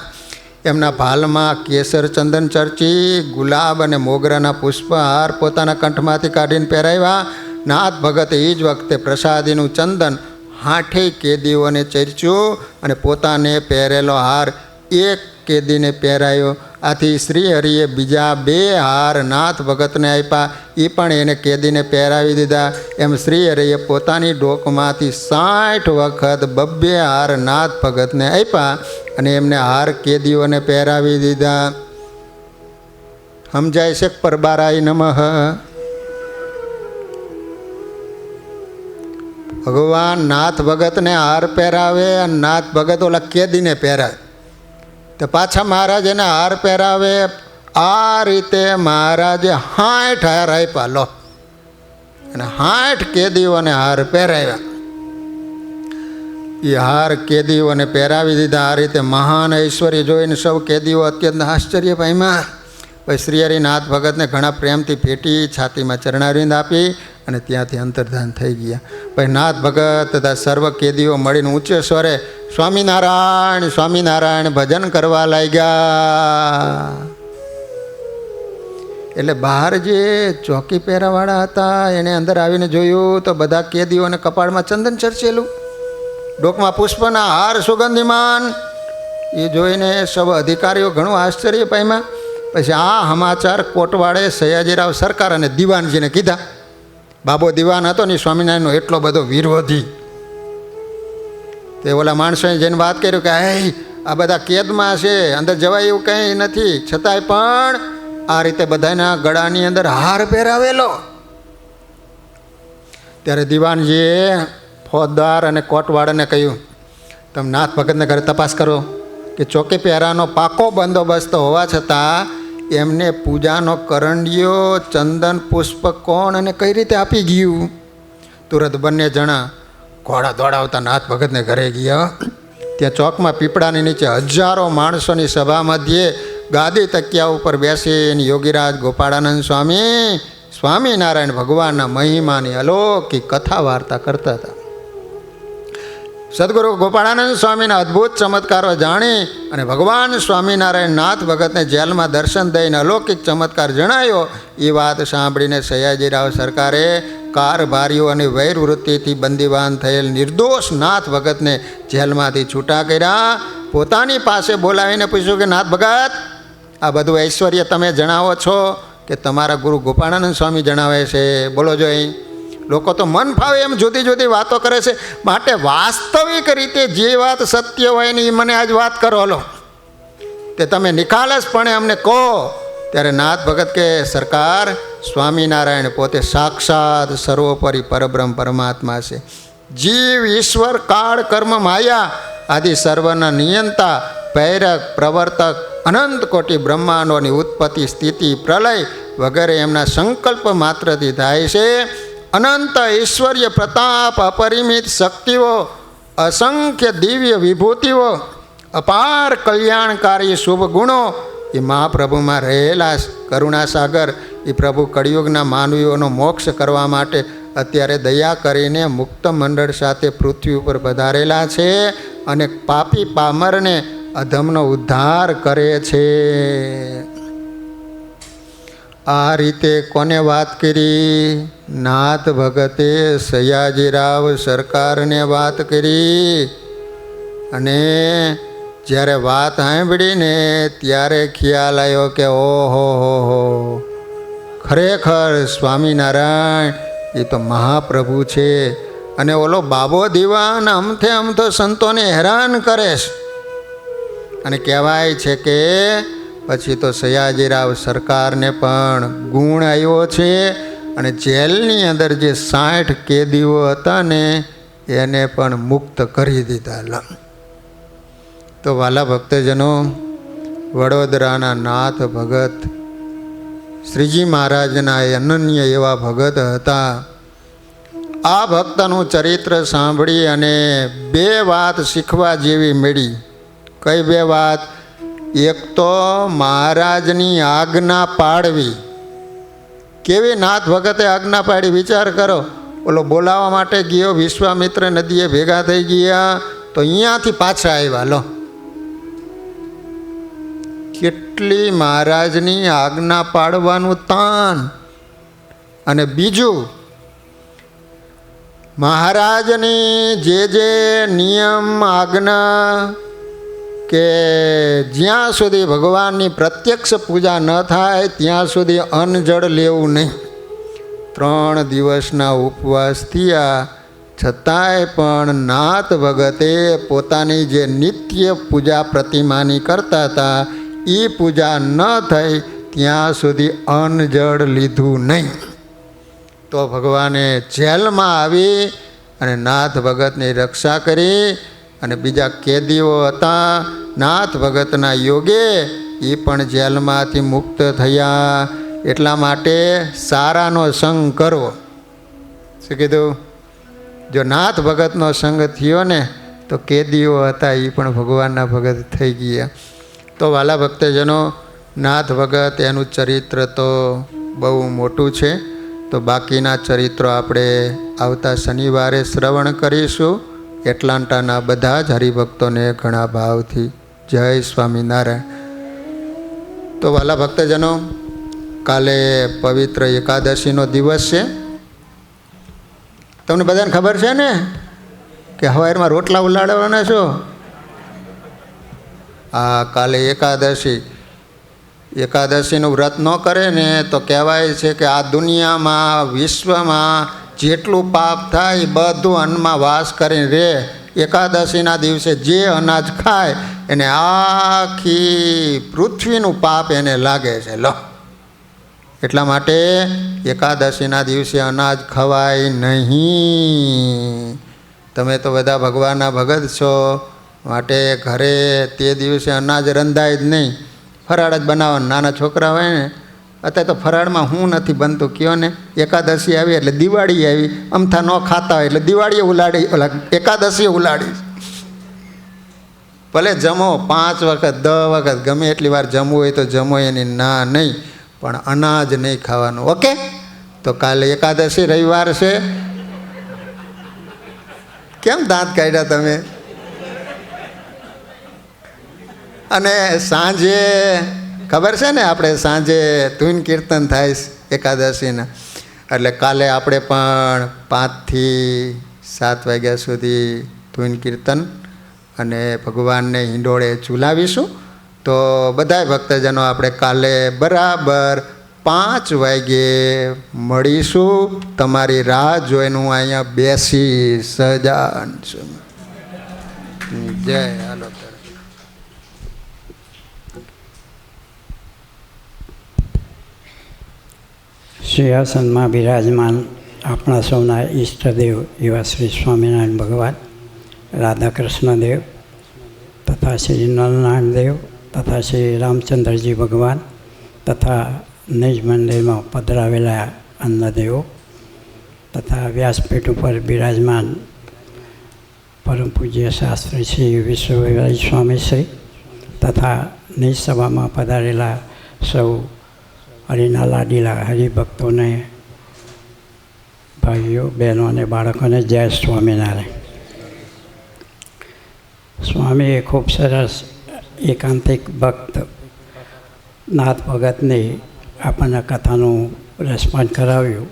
એમના ભાલમાં કેસર ચંદન ચર્ચી, ગુલાબ અને મોગરાના પુષ્પહાર પોતાના કંઠમાંથી કાઢીને પહેરાવ્યા. નાથ ભગત એ જ વખતે પ્રસાદીનું ચંદન 60 કેદીઓને ચર્ચ્યું અને પોતાને પહેરેલો હાર એક કેદીને પહેરાયો. આથી શ્રીહરિએ બીજા 2 હાર નાથ ભગતને આપ્યા, એ પણ એને કેદીને પહેરાવી દીધા. એમ શ્રીહરિએ પોતાની ડોકમાંથી 60 વખત 2 હાર નાથ ભગતને આપ્યા અને એમને હાર કેદીઓને પહેરાવી દીધા. સમજાય છે કે પરબારાય નમઃ? ભગવાન નાથ ભગતને હાર પહેરાવે અને નાથ ભગત ઓલા કેદીને પહેરાવે, તો પાછા મહારાજ એને હાર પહેરાવે. આ રીતે મહારાજે 60 હાર આપ્યા લો, અને 60 કેદીઓને હાર પહેરાવ્યા. એ હાર કેદીઓને પહેરાવી દીધા. આ રીતે મહાન ઐશ્વર્ય જોઈને સૌ કેદીઓ અત્યંત આશ્ચર્ય પામ્યા. પછી શ્રી હરિનાથ ભગતને ઘણા પ્રેમથી ભેટી, છાતીમાં ચરણારવિંદ આપી અને ત્યાંથી અંતર્ધાન થઈ ગયા. પછી નાથ ભગત તથા સર્વ કેદીઓ મળીને ઊંચે સ્વરે સ્વામિનારાયણ સ્વામિનારાયણ ભજન કરવા લાગ્યા. એટલે બહાર જે ચોકી પહેરાવાળા હતા એણે અંદર આવીને જોયું તો બધા કેદીઓને કપાળમાં ચંદન ચર્ચેલું, ડોકમાં પુષ્પના હાર સુગંધીમાન. એ જોઈને સૌ અધિકારીઓ ઘણું આશ્ચર્ય પામ્યા. પછી આ સમાચાર કોટવાડે સયાજીરાવ સરકાર અને દિવાનજીને કીધા. બાબો દિવાન હતો ને સ્વામિનારાયણનો એટલો બધો વિરોધી, તે ઓલા માણસોએ જેને વાત કર્યું કે હે આ બધા કેદમાં છે, અંદર જવાય એવું કંઈ નથી, છતાંય પણ આ રીતે બધાના ગળાની અંદર હાર પહેરાવેલો. ત્યારે દિવાનજીએ ફોજદાર અને કોટવાળાને કહ્યું, તમે નાથ ભગતને ઘરે તપાસ કરો કે ચોકી પહેરાનો પાકો બંદોબસ્ત હોવા છતાં એમને પૂજાનો કરંડિયો, ચંદન, પુષ્પ કોણ અને કઈ રીતે આપી ગયું. તુરંત બંને જણા ઘોડા દોડાવતા નાથ ભગતને ઘરે ગયા. ત્યાં ચોકમાં પીપળાની નીચે હજારો માણસોની સભા મધ્યે ગાદી તકિયા ઉપર બેસીને યોગીરાજ ગોપાળાનંદ સ્વામી સ્વામિનારાયણ ભગવાનના મહિમાની અલૌકિક કથા વાર્તા કરતા હતા. સદગુરુ ગોપાળાનંદ સ્વામીના અદ્ભુત ચમત્કારો જાણી અને ભગવાન સ્વામિનારાયણ નાથ ભગતને જેલમાં દર્શન દઈને અલૌકિક ચમત્કાર જણાયો. એ વાત સાંભળીને સયાજીરાવ સરકારે કારભારીઓ અને વૈરવૃત્તિથી બંદીવાન થયેલ નિર્દોષ નાથ ભગતને જેલમાંથી છૂટા કર્યા. પોતાની પાસે બોલાવીને પૂછ્યું કે નાથ ભગત, આ બધું ઐશ્વર્ય તમે જણાવો છો કે તમારા ગુરુ ગોપાળાનંદ સ્વામી જણાવે છે? બોલો જોઈ. લોકો તો મન ફાવે એમ જુદી જુદી વાતો કરે છે, માટે વાસ્તવિક રીતે જે વાત સત્ય હોય ને એ મને આજ વાત કરો હલો, તે તમે નિખાલસપણે અમને કહો. ત્યારે નાથ ભગત કે સરકાર, સ્વામિનારાયણ પોતે સાક્ષાત સર્વોપરી પરબ્રહ્મ પરમાત્મા છે. જીવ, ઈશ્વર, કાળ, કર્મ, માયા આદિ સર્વના નિયંતા, પ્રેરક, પ્રવર્તક, અનંત કોટી બ્રહ્માંડોની ઉત્પત્તિ, સ્થિતિ, પ્રલય વગેરે એમના સંકલ્પ માત્રથી થાય છે. અનંત ઐશ્વર્ય, પ્રતાપ, અપરિમિત શક્તિઓ, અસંખ્ય દિવ્ય વિભૂતિઓ, અપાર કલ્યાણકારી શુભ ગુણો એ મહાપ્રભુમાં રહેલા કરુણાસાગર એ પ્રભુ કળિયુગના માનવીઓનો મોક્ષ કરવા માટે અત્યારે દયા કરીને મુક્ત મંડળ સાથે પૃથ્વી ઉપર પધારેલા છે અને પાપી પામરને અધમનો ઉદ્ધાર કરે છે. આ રીતે કોને વાત કરી? નાથ ભગતે સયાજીરાવ સરકારને વાત કરી. અને જ્યારે વાત સાંભળીને ત્યારે ખ્યાલ આવ્યો કે ઓહો હો, ખરેખર સ્વામિનારાયણ એ તો મહાપ્રભુ છે. અને ઓલો બાબો દીવાન અમથે અમથો સંતોને હેરાન કરે છે. અને કહેવાય છે કે પછી તો સયાજીરાવ સરકારને પણ ગુણ આવ્યો છે અને જેલની અંદર જે 60 કેદીઓ હતા ને એને પણ મુક્ત કરી દીધા. તો વાલા ભક્તજનો, વડોદરાના નાથ ભગત શ્રીજી મહારાજના અનન્ય એવા ભગત હતા. આ ભક્તનું ચરિત્ર સાંભળી અને 2 વાત શીખવા જેવી મળી. કઈ 2 વાત? એક તો મહારાજની આજ્ઞા પાડવી. કેવી નાથ ભગતે આજ્ઞા પાડી વિચાર કરો. ઓલો બોલાવવા માટે ગયો, વિશ્વામિત્ર નદીએ ભેગા થઈ ગયા તો અહીંયાથી પાછા આવ્યા. લો, કેટલી મહારાજની આજ્ઞા પાડવાનું તાન. અને બીજું, મહારાજની જે નિયમ આજ્ઞા કે જ્યાં સુધી ભગવાનની પ્રત્યક્ષ પૂજા ન થાય ત્યાં સુધી અન્ન જળ લેવું નહીં. 3 દિવસના ઉપવાસ થયા છતાંય પણ નાથ ભગતે પોતાની જે નિત્ય પૂજા પ્રતિમાની કરતા હતા એ પૂજા ન થઈ ત્યાં સુધી અન્ન જળ લીધું નહીં. તો ભગવાને જેલમાં આવી અને નાથ ભગતની રક્ષા કરી અને બીજા કેદીઓ હતા નાથ ભગતના યોગે એ પણ જેલમાંથી મુક્ત થયા. એટલા માટે સારાનો સંગ કરવો. શું કીધું? જો નાથ ભગતનો સંગ થયો ને તો કેદીઓ હતા એ પણ ભગવાનના ભગત થઈ ગયા. તો વાલા ભક્તજનો, નાથ ભગત એનું ચરિત્ર તો બહુ મોટું છે. તો બાકીના ચરિત્રો આપણે આવતા શનિવારે શ્રવણ કરીશું. એટલાન્ટાના બધા જ હરિભક્તોને ઘણા ભાવથી જય સ્વામિનારાયણ. તો વાલા ભક્તજનો, કાલે પવિત્ર એકાદશીનો દિવસ છે. તમને બધાને ખબર છે ને કે હવારમાં રોટલા ઉલાડવાના છો? હા, કાલે એકાદશી. એકાદશીનું વ્રત ન કરે ને તો કહેવાય છે કે આ દુનિયામાં વિશ્વમાં જેટલું પાપ થાય એ બધું અન્નમાં વાસ કરીને રહે. એકાદશીના દિવસે જે અનાજ ખાય એને આખી પૃથ્વીનું પાપ એને લાગે છે. લો, એટલા માટે એકાદશીના દિવસે અનાજ ખવાય નહીં. તમે તો બધા ભગવાનના ભગત છો, માટે ઘરે તે દિવસે અનાજ રંધાય જ નહીં. ફરાળ જ બનાવવાનું. નાના છોકરા હોય ને, અત્યારે તો ફરાળમાં હું નથી બનતું કયો ને. એકાદશી આવી એટલે દિવાળી આવી, અમથા ન ખાતા હોય એટલે દિવાળીએ ઉલાડી, ઓલા એકાદશીએ ઉલાડી. ભલે જમો 5 વખત 10 વખત ગમે એટલી વાર જમવું હોય તો જમો, એની ના નહીં, પણ અનાજ નહીં ખાવાનું. ઓકે? તો કાલે એકાદશી રવિવાર છે. કેમ દાંત કાઢ્યા તમે? અને સાંજે ખબર છે ને, આપણે સાંજે ધૂન કીર્તન થાય એકાદશીના. એટલે કાલે આપણે પણ 5 થી 7 વાગ્યા સુધી ધૂન કીર્તન અને ભગવાનને હિંડોળે ઝુલાવીશું. તો બધાય ભક્તજનો આપણે કાલે બરાબર 5 વાગ્યે મળીશું. તમારી રાહ જોઈને હું અહીંયા બેસી સજાન છું. જય. હાલો. સિંહાસનમાં બિરાજમાન આપણા સૌના ઈષ્ટદેવ એવા શ્રી સ્વામિનારાયણ ભગવાન, રાધાકૃષ્ણ દેવ તથા શ્રી નરનારાયણ દેવ તથા શ્રી રામચંદ્રજી ભગવાન તથા નિજ મંદિરમાં પધરાવેલા અન્નદેવો તથા વ્યાસપીઠ ઉપર બિરાજમાન પરમ પૂજ્ય શાસ્ત્રી શ્રી વિશ્વવિહારી સ્વામીશ્રી તથા નિજ સભામાં પધારેલા સૌ હરિના લાડીલા હરિભક્તોને, ભાઈઓ બહેનો અને બાળકોને જય સ્વામિનારાયણ. સ્વામીએ ખૂબ સરસ એકાંતિક ભક્ત નાથ ભગતની આપણને કથાનું રેસ્પોન્સ કરાવ્યું.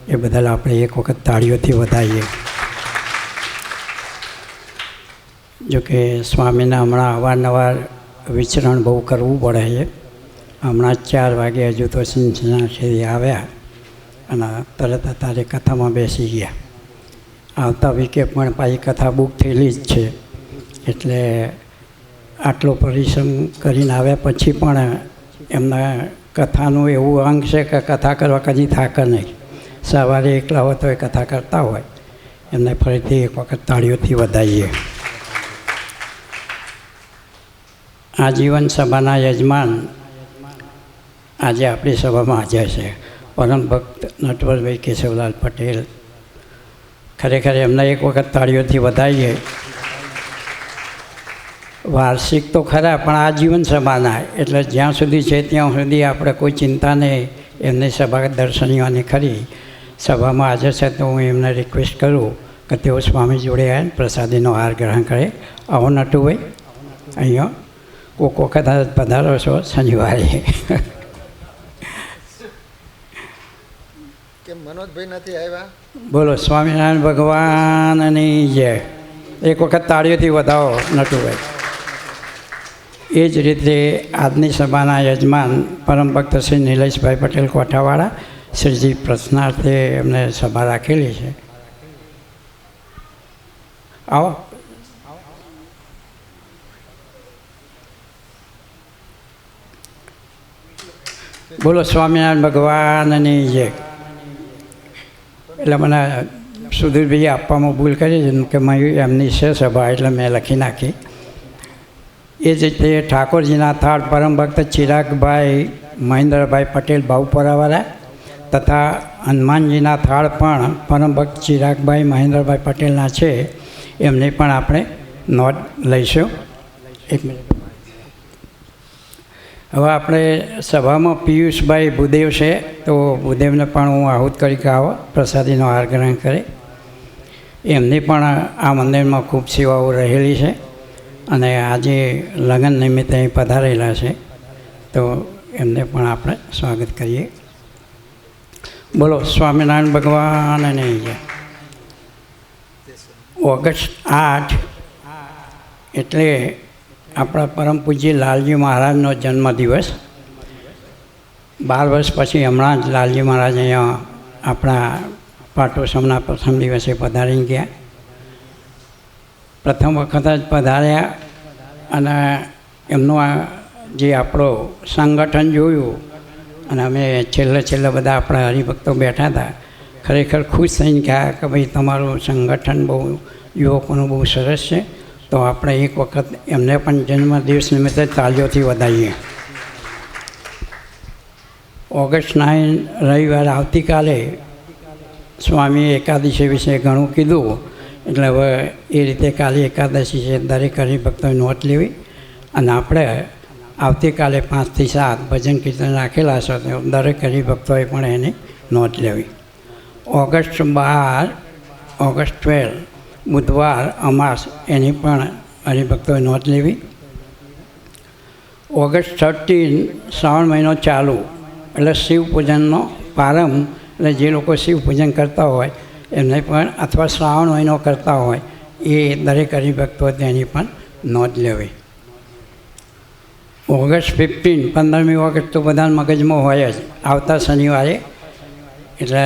એ બદલ આપણે એક વખત તાળીઓથી વધાવીએ. જોકે સ્વામીને હમણાં અવારનવાર વિચરણ બહુ કરવું પડે છે. હમણાં 4 વાગે હજુ તો સિંચનાથી આવ્યા અને તરત અત્યારે કથામાં બેસી ગયા. આવતા વીકે પણ પાછી કથા બુક થયેલી જ છે. એટલે આટલો પરિશ્રમ કરીને આવ્યા પછી પણ એમના કથાનું એવું અંગ છે કે કથા કરવા કદી થાક નહીં. સવારે એકલા હોય તો એ કથા કરતા હોય. એમને ફરીથી એક વખત તાળીઓથી વધાવીએ. આજીવન સભાના યજમાન આજે આપણી સભામાં હાજર છે, પરમ ભક્ત નટવરભાઈ કેશવલાલ પટેલ. ખરેખર એમને એક વખત તાળીઓથી વધાવીએ. વાર્ષિક તો ખરા પણ આજીવન સભાના, એટલે જ્યાં સુધી છે ત્યાં સુધી આપણે કોઈ ચિંતા નહીં. એમની સભા દર્શનીઓની ખરી સભામાં હાજર છે, તો હું એમને રિક્વેસ્ટ કરું કે તેઓ સ્વામી જોડે આવે પ્રસાદીનો હાર ગ્રહણ કરે. આવો નટુભાઈ, અહીંયા કોઈક વખત પધારો છો શનિવારે. મનોજભાઈ નથી આવ્યા? બોલો સ્વામિનારાયણ ભગવાનની જય. એક વખત તાળીઓથી વધાવો નટુભાઈ. એ જ રીતે આજની સભાના યજમાન પરમ ભક્ત શ્રી નિલેશભાઈ પટેલ કોઠાવાળા, શ્રીજી પ્રશ્નાર્થે એમને સભા રાખેલી છે. આવો. બોલો સ્વામિનારાયણ ભગવાનની જય. એટલે મને સુધીરભાઈએ આપવામાં ભૂલ કરી છે કે એમની છે સભા એટલે મેં લખી નાખી. એ જ રીતે ઠાકોરજીના થાળ પરમ ભક્ત ચિરાગભાઈ મહેન્દ્રભાઈ પટેલ ભાવપરાવાળા તથા હનુમાનજીના થાળ પણ પરમ ભક્ત ચિરાગભાઈ મહેન્દ્રભાઈ પટેલના છે, એમની પણ આપણે નોંધ લઈશું. એક મિનિટ. હવે આપણે સભામાં પિયુષભાઈ ભૂદેવ છે, તો ભૂદેવને પણ હું આહુત કરી કે આવો પ્રસાદીનો હાર ગ્રહણ કરે. એમની પણ આ મંદિરમાં ખૂબ સેવાઓ રહેલી છે અને આજે લગ્ન નિમિત્તે અહીં પધારેલા છે, તો એમને પણ આપણે સ્વાગત કરીએ. બોલો સ્વામિનારાયણ ભગવાનની જય. ઓગસ્ટ 8 એટલે આપણા પરમ પૂજ્ય લાલજી મહારાજનો જન્મદિવસ. 12 વર્ષ પછી હમણાં જ લાલજી મહારાજ અહીંયા આપણા પાટોત્સવના પ્રથમ દિવસે પધારી ગયા. પ્રથમ વખત જ પધાર્યા અને એમનું આ જે આપણો સંગઠન જોયું અને અમે છેલ્લે બધા આપણા હરિભક્તો બેઠા હતા. ખરેખર ખુશ થઈને ગયા કે ભાઈ તમારું સંગઠન બહુ યુવકોનું બહુ સરસ છે, તો આપણે એક વખત એમને પણ જન્મદિવસ નિમિત્તે તાળીઓથી વધાવીએ. ઓગસ્ટ 9 રવિવાર આવતીકાલે સ્વામી એકાદશી વિશે ઘણું કીધું, એટલે હવે એ રીતે કાલે એકાદશી છે, દરેક હરિભક્તોએ નોંધ લેવી. અને આપણે આવતીકાલે 5 થી 7 ભજન કીર્તન રાખેલા છે, તો દરેક હરિભક્તોએ પણ એની નોંધ લેવી. ઓગસ્ટ 12 ઓગસ્ટ 12 બુધવાર અમાસ, એની પણ હરિભક્તોએ નોંધ લેવી. ઓગસ્ટ 13 શ્રાવણ મહિનો ચાલુ, એટલે શિવ પૂજનનો પ્રારંભ. એટલે જે લોકો શિવ પૂજન કરતા હોય એમને પણ, અથવા શ્રાવણ મહિનો કરતા હોય એ દરેક હરિભક્તોએ તેની પણ નોંધ લેવી. ઓગસ્ટ 15 15મી ઓગસ્ટ તો બધા મગજમાં હોય જ, આવતા શનિવારે. એટલે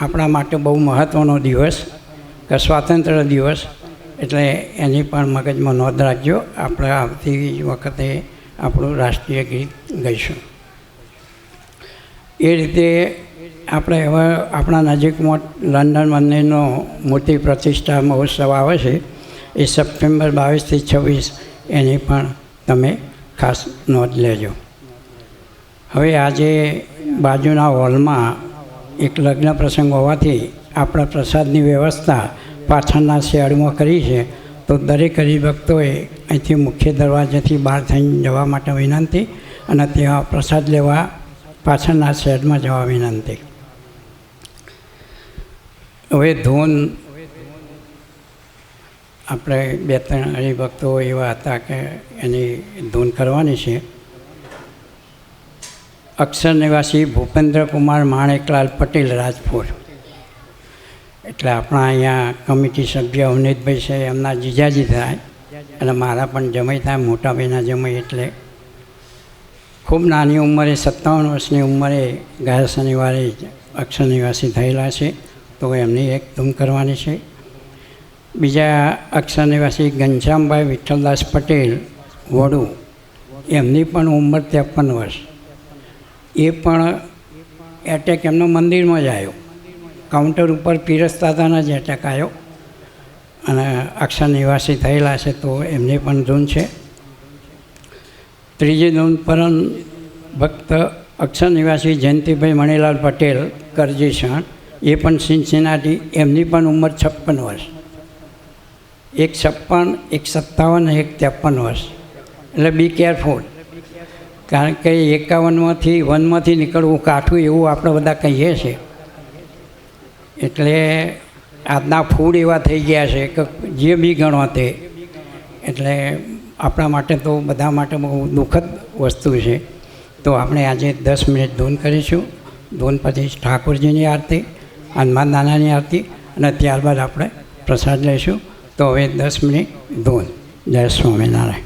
આપણા માટે બહુ મહત્ત્વનો દિવસ કે સ્વાતંત્ર્ય દિવસ, એટલે એની પણ મગજમાં નોંધ રાખજો. આપણે આવતી વખતે આપણું રાષ્ટ્રીય ગીત ગાઈશું. એ રીતે આપણે હવે આપણા નજીકમાં લંડન મંદિરનો મૂર્તિ પ્રતિષ્ઠા મહોત્સવ આવે છે, એ સપ્ટેમ્બર 22 થી 26, એની પણ તમે ખાસ નોંધ લેજો. હવે આજે બાજુના હોલમાં એક લગ્ન પ્રસંગ હોવાથી આપણે પ્રસાદની વ્યવસ્થા પાછળના શેડમાં કરી છે, તો દરેક હરિભક્તોએ અહીંથી મુખ્ય દરવાજાથી બહાર થઈને જવા માટે વિનંતી, અને ત્યાં પ્રસાદ લેવા પાછળના શેડમાં જવા વિનંતી. હવે ધૂન આપણે 2-3 હરિભક્તો એવા હતા કે એની ધૂન કરવાની છે. અક્ષર નિવાસી ભૂપેન્દ્રકુમાર માણેકલાલ પટેલ, રાજપુર. એટલે આપણા અહીંયા કમિટી સભ્ય અવનીતભાઈ છે, એમના જીજાજી થાય અને મારા પણ જમાઈ થાય, મોટા ભાઈના જમાઈ. એટલે ખૂબ નાની ઉંમરે 57 વર્ષની ઉંમરે ગયા શનિવારે અક્ષર નિવાસી થયેલા છે, તો એમની એક ધૂન કરવાની છે. બીજા અક્ષર નિવાસી ઘનશ્યામભાઈ વિઠ્ઠલદાસ પટેલ, વડુ, એમની પણ ઉંમર 53 વર્ષ. એ પણ એટેક એમનો મંદિરમાં જ આવ્યો, કાઉન્ટર ઉપર પીરસતા હતા જ એટેક આવ્યો અને અક્ષર નિવાસી થયેલા છે, તો એમની પણ ધૂન છે. ત્રીજી ધૂન પરમ ભક્ત અક્ષર નિવાસી જયંતિભાઈ મણીલાલ પટેલ, કરજીસણ, એ પણ સિનસિનાટી, એમની પણ ઉંમર 56 વર્ષ. એક 56, એક 57, એક 53 વર્ષ. એટલે બી કેરફુલ, કારણ કે 51માંથી નીકળવું કાઠું, એવું આપણે બધા કહીએ છીએ. એટલે આજના ફૂડ એવા થઈ ગયા છે કે જે બી ગણો તે, એટલે આપણા માટે તો બધા માટે બહુ દુઃખદ વસ્તુ છે. તો આપણે આજે 10 મિનિટ ધૂન કરીશું. ધૂન પછી ઠાકોરજીની આરતી, હનુમાન દાદાની આરતી, અને ત્યારબાદ આપણે પ્રસાદ લઈશું. તો હવે 10 મિનિટ ધૂન. જય સ્વામિનારાયણ.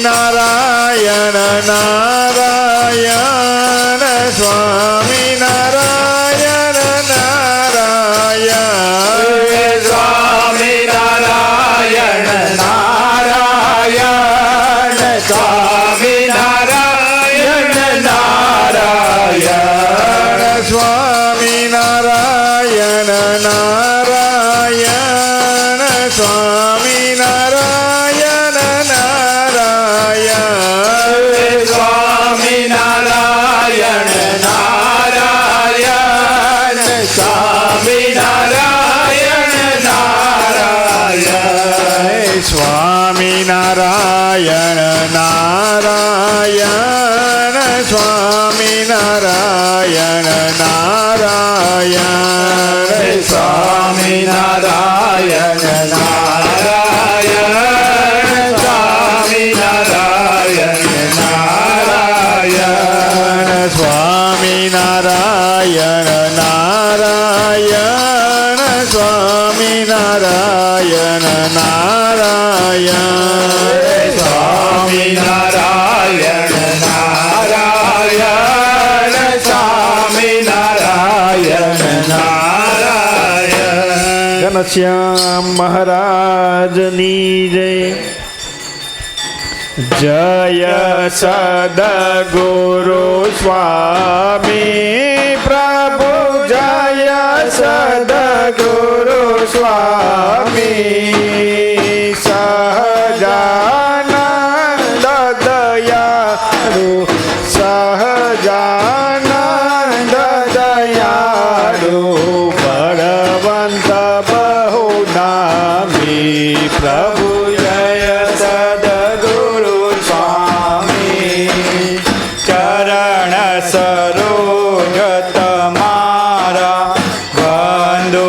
નારાયણ નારાયણ સ્વામી નારાયણ નારાયણ સ્વામી નારાયણ નારાયણ સ્વામી નારાયણ નારાયણ સ્વામી નારાયણ નારાયણ સ્વામી નારાયણ નારાયણ સ્વામી નારાયણ નારાયણ સ્વામી નારાયણ નારાયણ સ્વામી નારાયણ નારાયણ સ્વામી નારાયણ નારાયણ સ્વામી નારાયણ નારાયણ સ્વામી નારાયણ નારાયણ સ્વામી નારાયણ નારાયણ સ્વામી નારાયણ નારાયણ સ્વામી નારાયણ નારાયણ સ્વામી નારાયણ નારાયણ ઘનશ્યામ મહારાજની જય જય સદગુરુ સ્વામી પ્રભુ જય સદગુરુ સ્વામી સહજાનંદ દયાળુ સહજાનંદ દયાળુ બળવંત બહુ નામી પ્રભુ જય સદગુરુ સ્વામી ચરણ સરોજ તમારા બંધુ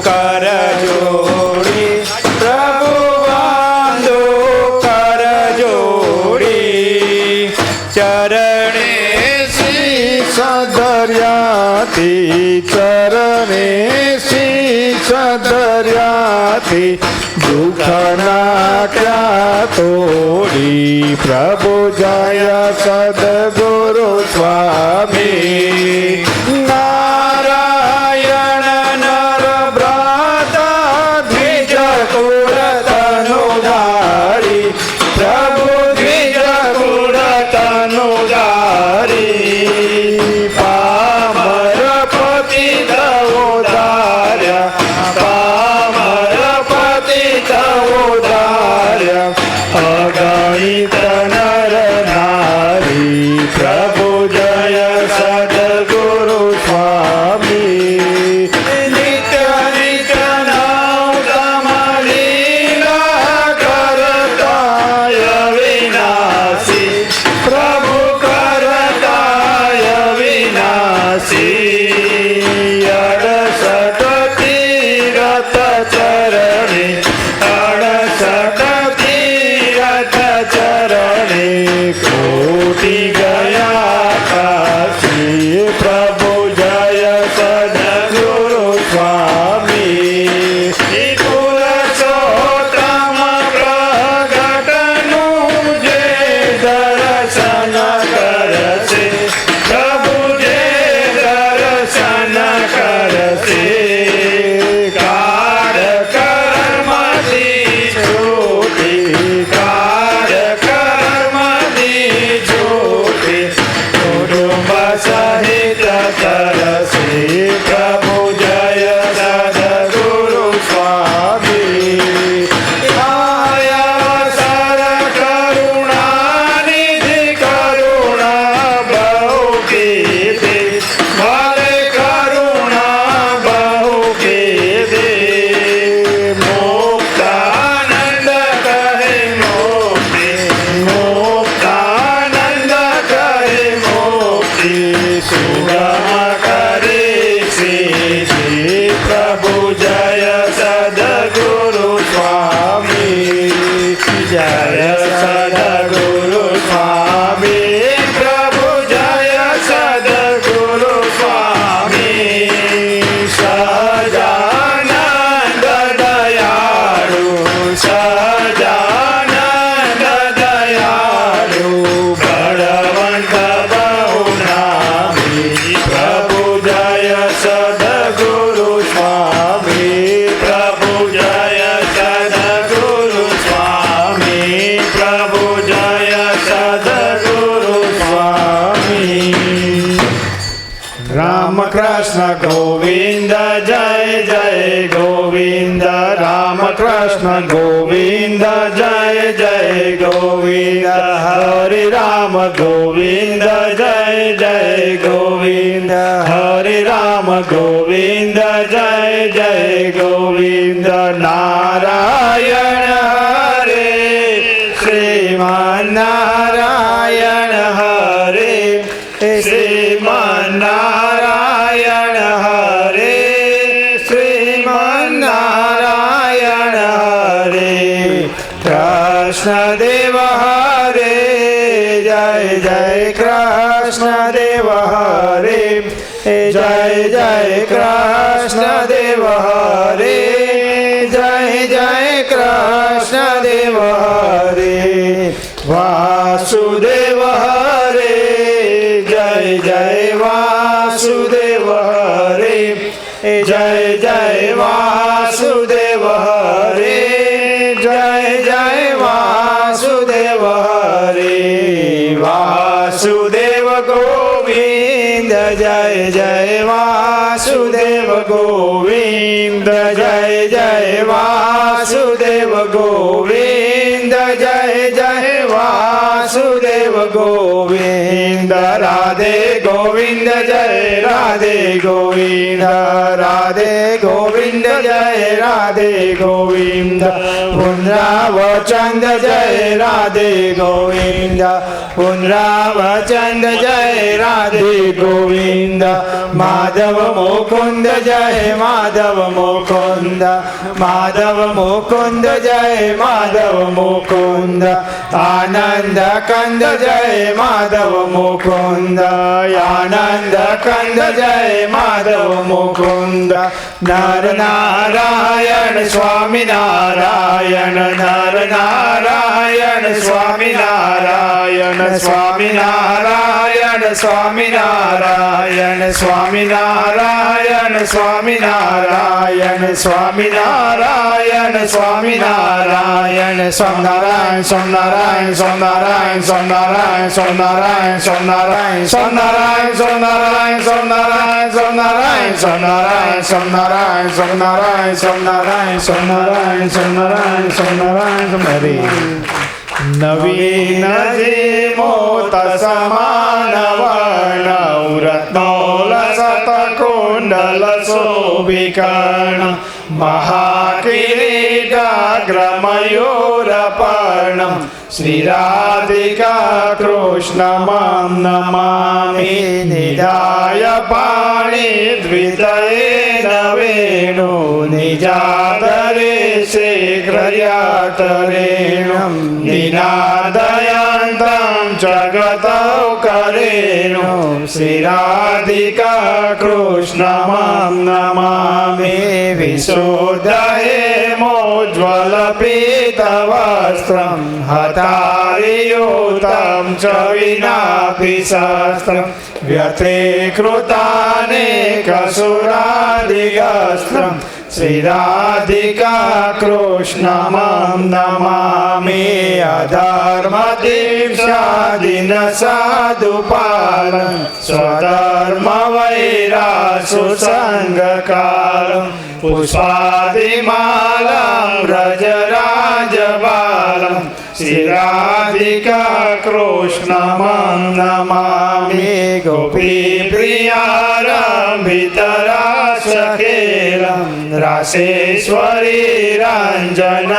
કર જોડી પ્રભુ બંધુ કર જોડી ચરણે શીશ ધર્યાથી ચરણે શીશ ધર્યાથી દુઃખ નાખ્યા તોડી પ્રભુ જય સદગુરુ સ્વામી નારાયણ નર બ્રત દ્વિજ કુળ તનુધારી પ્રભુ દ્વિજ કુળ તનુધારી પામર પતિ તવોધાર્યા પામર પતિ તવોધાર્યા અગણિત નર નારી પ્રભુ જય સદ ગોવિંદ રામ કૃષ્ણ ગોવિંદ જય જય ગોવિંદ હરે રામ ગોવિંદ જય જય ગોવિંદ હરે રામ ગોવિંદ જય જય ગોવિંદ નારાયણ હરે શ્રીમાન નારાયણ હરે શ્રીમાન નારાયણ હરે શ્રીમાન નારાયણ હરે કૃષ્ણ દેવ હરે જય જય કૃષ્ણ દેવ હરે જય જય કૃષ્ણ દેવ હરે જય જય કૃષ્ણ દેવ હરે વાસુદેવ હરે જય જય વાસુદેવ હરે જય જય વાસુદેવ હરે જય જય વાસુદેવ હરે વાસુદેવ ગોવિંદ જય જય વાસુદેવ ગોવિંદ જય જય વાસુદેવ ગોવિંદ જય જય વાસુદેવ ગોવિંદ રાધે ગોવિંદ જય રાધે ગોવિંદ રાધે ગોવિંદ જય રાધે ગોવિંદ પુનરાવચંદ જય રાધે ગોવિંદ પુનરાવચંદ જય રાધે ગોવિંદ માધવ મુકુંદ જય માધવ મુકુંદ માધવ મુકુંદ જય માધવ મુકુંદ આનંદ કંદ જય માધવ મુકુંદ આનંદ કંદ જય માધવ મુકુંદ નર નારાયણ સ્વામી નારાયણ નર નારાયણ સ્વામી નારાયણ સ્વામી નારાયણ સ્વામી નારાયણ સ્વામી નારાયણ સ્વામી નારાયણ સ્વામી નારાયણ સ્વામી નારાયણ સ્વામિનારાયણ સ્વામિનારાયણ સ્વામિનારાયણ સ્વામિનારાયણ સ્વામિનારાયણ સ્વામિનારાયણ સ્વામિનારાયણ સ્વામિનારાયણ સ્વામિનારાયણ સ્વામિનારાયણ સ્વામિનારાયણ સ્વામિનારાયણ સ્વામિનારાયણ સ્વામિનારાયણ સ્વામિનારાયણ સ્વામિનારાયણ સ્વામિનારાયણ સ્વામિનારાયણ નવીન જે મોત સમાન વર્ણ રત્નોલ સત કુંડલ શોભિકર્ણ મહાકિરીટાગ્રમયોરપર્ણમ શ્રીરાધિકા કૃષ્ણમં નમામિ નિધાય પાણી દ્વિતયેન વેણુ નિજાતરે શીઘ્રયાતરેણું નિનાદયન્तं જગતૌ કરેણુ શ્રીરાધિકા કૃષ્ણમં નમામિ વિશોદહેમોજ્વલ પીતવસ્ત્રં હતારિયુतं ચ વિનાપि શસ્ત્રં વ્યતિકૃતાનેકસુરાदिगस्त्रं શ્રીરાધિકા કૃષ્ણમં નમામિ અધર્મદીક્ષાદિન સાધુપાલં સ્વધર્મ વૈરાસુ સંગકાલં પુષ્પાદિમાલં વ્રજરાજબાલં શ્રીરાધિકા કૃષ્ણમં નમામિ ગોપીપ્રિયારંભિતરાસખેલં રાસેશ્વરી રંજન